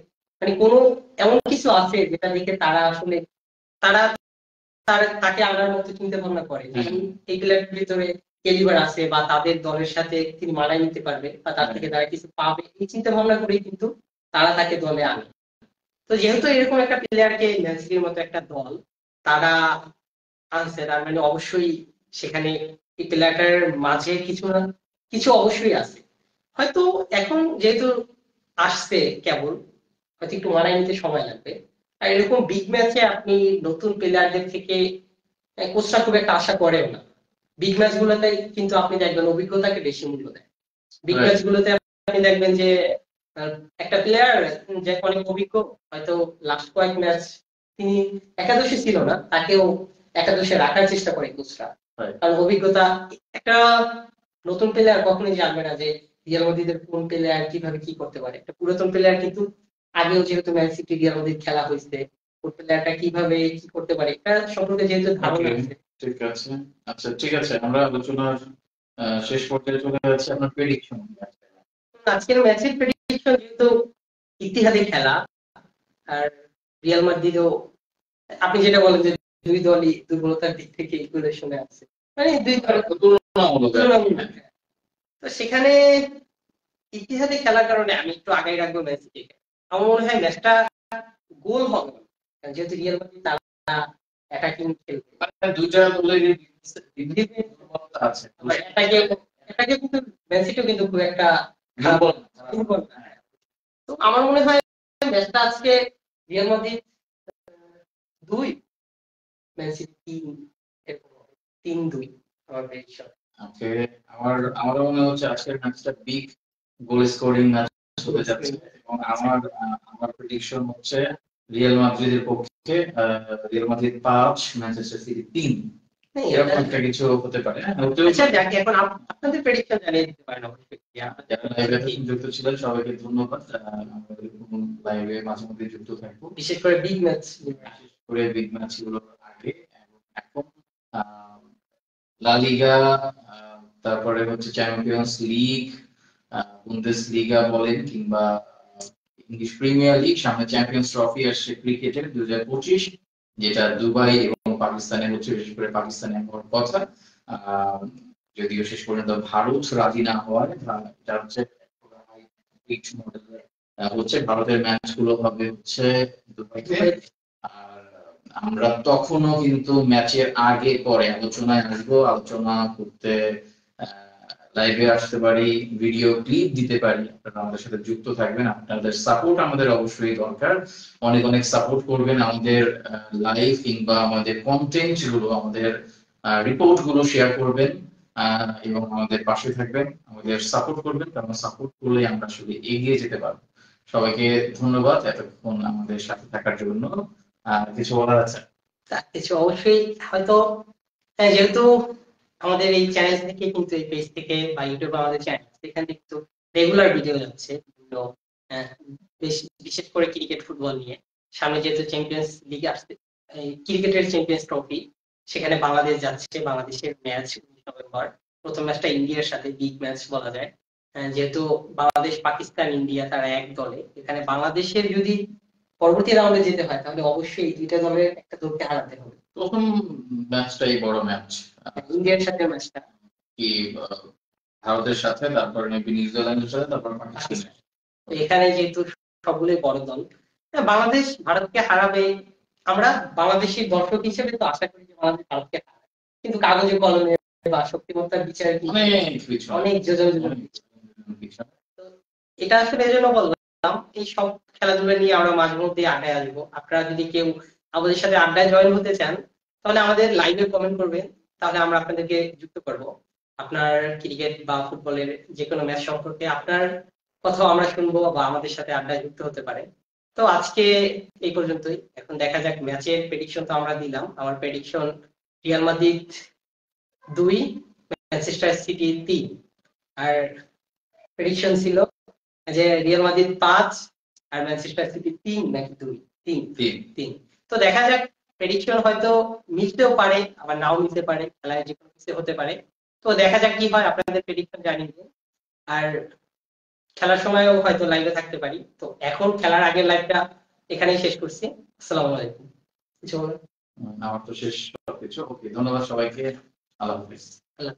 মানে কোনো এমন কিছু আছে যেটা দেখে তারা আসলে তারা তাকে আনার মতো চিন্তা ভাবনা করে। এই প্লেয়ারটার ভিতরে ক্যালিবার আছে বা তাদের দলের সাথে তিনি মানায় নিতে পারবে বা তার থেকে তারা কিছু পাবে, এই চিন্তা ভাবনা করেই কিন্তু তারা তাকে দলে আনে। তো যেহেতু এরকম একটা প্লেয়ারকে ম্যান সিটির মতো একটা দল তারা আনছে, তার মানে অবশ্যই সেখানে এই প্লেয়ারটার মাঝে কিছু না কিছু অবশ্যই আছে। হয়তো এখন যেহেতু আসছে কেবল, হয়তো একটু মানায় নিতে সময় লাগবে। আর এরকম বিগ ম্যাচে আপনি নতুন প্লেয়ারদের থেকে কোচরা খুব একটা আশা করেও না। বিগ ম্যাচ গুলোতে কিন্তু আপনি দেখবেন অভিজ্ঞতাকে বেশি মূল্য দেয়। বিগ ম্যাচ গুলোতে আপনি দেখবেন যে একটা প্লেয়ার যে অনেক অভিজ্ঞ, হয়তো লাস্ট কয়েক ম্যাচ তিনি একাদশে ছিল না, তাকেও একাদশে রাখার চেষ্টা করে কোচরা, কারণ অভিজ্ঞতা। একটা নতুন প্লেয়ার কখনোই জানবে না যে রিয়াল মাদ্রিদের কোন প্লেয়ার কিভাবে কি করতে পারে। একটা পুরাতন প্লেয়ার কিন্তু আগেও যেহেতু ম্যান সিটি রিয়াল মাদ্রিদ খেলা হয়েছে, কোন প্লেয়ারটা কিভাবে কি করতে পারে এটা সম্পর্কে যেহেতু ধারণা আছে। ঠিক আছে, আচ্ছা ঠিক আছে, আমরা আলোচনার শেষ পর্যায়ে চলে যাচ্ছি। আপনার প্রেডিকশন আজকের ম্যাচের প্রেডিকশন, যেহেতু ইতিহাদি খেলা আর রিয়াল মাদ্রিদও আপনি যেটা বলেন যে দুই দলই দুর্বলতার দিক থেকে ইকুয়েশনে আছে, মানে দুই দলের তুলনামূলক। তো সেখানে ইতিহাদি খেলার কারণে আমি একটু আগে রাখবো ম্যাচ সিটিকে। আমার মনে হয় ম্যাচটা গোল হবে, যেহেতু রিয়াল মাদ্রিদ তারা অ্যাটাকিং খেলবে, দুইটা দলের দুর্বলতা আছে। এটাকে কিন্তু ম্যান সিটিও কিন্তু খুব একটা দুর্বল না। তো আমার মনে হয় ম্যাচটা আজকে রিয়াল মাদ্রিদ 2, ম্যান সিটি 3, এরকম 3-2 আমার প্রেডিকশন। ওকে, আমার মনে হচ্ছে আজকের ম্যাচটা বিগ গোল স্কোরিং ম্যাচ হতে যাচ্ছে এবং আমার প্রেডিকশন হচ্ছে রিয়াল মাদ্রিদের পক্ষে রিয়াল মাদ্রিদ 5, ম্যানচেস্টার সিটি 3, এরকম একটা কিছু হতে পারে। আচ্ছা যাক, এখন আপনাদের প্রেডিকশন জানিয়ে দিতে পারেন অবশ্যই। যারা লাইভে যুক্ত ছিলেন সবাইকে ধন্যবাদ। আমাদের লাইভে মাঝে মধ্যে যুক্ত থাকবো, বিশেষ করে বিগ ম্যাচ, গুলো আগে এবং এখন লা লিগা, তারপরে হচ্ছে চ্যাম্পিয়ন্স লিগ, বুন্দেসলিগা বলেন কিংবা ইংলিশ প্রিমিয়ার লিগ, সামনে চ্যাম্পিয়ন্স ট্রফি আসছে ক্রিকেটের 2025, যেটা দুবাই এবং পাকিস্তানে হচ্ছে, বিশেষ করে পাকিস্তানে হওয়ার কথা। যদিও শেষ পর্যন্ত ভারত রাজি না হওয়ায় এটা হচ্ছে পিচ মডেলের হচ্ছে ভারতের ম্যাচ গুলো হবে হচ্ছে দুবাইতে। আর আমরা তখনও কিন্তু ম্যাচের আগে পরে আলোচনায় আসবো, আলোচনা করতে লাইভে আসতে পারি, ভিডিও ক্লিপ দিতে পারি, আপনারা আমাদের সাথে যুক্ত থাকবেন। আপনাদের সাপোর্ট আমাদের অবশ্যই দরকার, অনেক অনেক সাপোর্ট করবেন আমাদের লাইভ কিংবা আমাদের কন্টেন্ট গুলো, আমাদের রিপোর্ট গুলো শেয়ার করবেন এবং আমাদের পাশে থাকবেন, আমাদের সাপোর্ট করবেন, কারণ সাপোর্ট করলে আমরা আসলে এগিয়ে যেতে পারবো। সবাইকে ধন্যবাদ এতক্ষণ আমাদের সাথে থাকার জন্য। কিছু বলার আছে? কিছু অবশ্যই হয়তো, যেহেতু আমাদের এই চ্যানেল থেকে কিন্তু, এই পেজ থেকে বা ইউটিউবে আমাদের চ্যানেল সেখানে কিন্তু রেগুলার ভিডিও যাচ্ছে বিভিন্ন, বিশেষ করে ক্রিকেট ফুটবল নিয়ে। সামনে যেহেতু চ্যাম্পিয়ন্স লিগ আসছে, ক্রিকেটের চ্যাম্পিয়ন্স ট্রফি, সেখানে বাংলাদেশ যাচ্ছে, বাংলাদেশের ম্যাচ 19 নভেম্বর। প্রথম ম্যাচটা ইন্ডিয়ার সাথে, বিগ ম্যাচ বলা যায়। যেহেতু বাংলাদেশ, পাকিস্তান, ইন্ডিয়া তারা এক দলে, এখানে বাংলাদেশের যদি পরবর্তী রাউন্ডে যেতে হয় তাহলে অবশ্যই এই দুইটা দলের একটা দলকে হারাতে হবে। প্রথম ম্যাচটাই বড় ম্যাচ, ইন্ডিয়ার সাথে ম্যাচটা কি ভারতের সাথে, তারপর মেবি নিউজিল্যান্ডের সাথে, তারপর পাকিস্তানের। তো এখানে যেহেতু সবগুলোই বড় দল, বাংলাদেশ ভারতকে হারাবে। আমরা বাংলাদেশি দর্শক হিসেবে তো আশা করি যে বাংলাদেশ ভারতকে হারাবে, কিন্তু কাগজে কলমে বা শক্তিমত্তার বিচারে অনেক যোজন যোজন পিছনে। তো এটা আসলে এজন্য বললাম, এই সব খেলাধুলা নিয়ে আমরা মাঝে মধ্যে আড্ডায় আসবো। আপনারা যদি কেউ আমাদের সাথে আড্ডায় জয়েন হতে চান তাহলে আমাদের লাইভে কমেন্ট করবেন, তাহলে আমরা আপনাদেরকে যুক্ত করব। আপনার ক্রিকেট বা ফুটবলের যে কোনো ম্যাচ সম্পর্কে আপনার কথাও আমরা শুনবো, বা আমাদের সাথে আড্ডায় যুক্ত হতে পারে। তো আজকে এই পর্যন্তই। এখন দেখা যাক, ম্যাচের প্রেডিকশন তো আমরা দিলাম। আমার prediction Real Madrid 2, Manchester city 3। আর প্রেডিকশন ছিল যে রিয়াল মাদ্রিদ 5 আর ম্যানচেস্টার সিটি 3 নাকি 2? 3। তো দেখা যাক, প্রেডিকশন হয়তো মিলতেও পারে আবার নাও মিলতে পারে, খেলায় যে কোনো কিছু হতে পারে। তো দেখা যাক কি হয়, আপনাদের প্রেডিকশন জানিয়ে দিন। আর খেলার সময়ও হয়তো লাইভে থাকতে পারি। তো এখন খেলার আগের লাইভটা এখানেই শেষ করছি। আসসালামু আলাইকুম। কিছু বলেন? আমার তো শেষ সবকিছু। ওকে, ধন্যবাদ সবাইকে। আল্লাহ হাফিজ। আল্লাহ।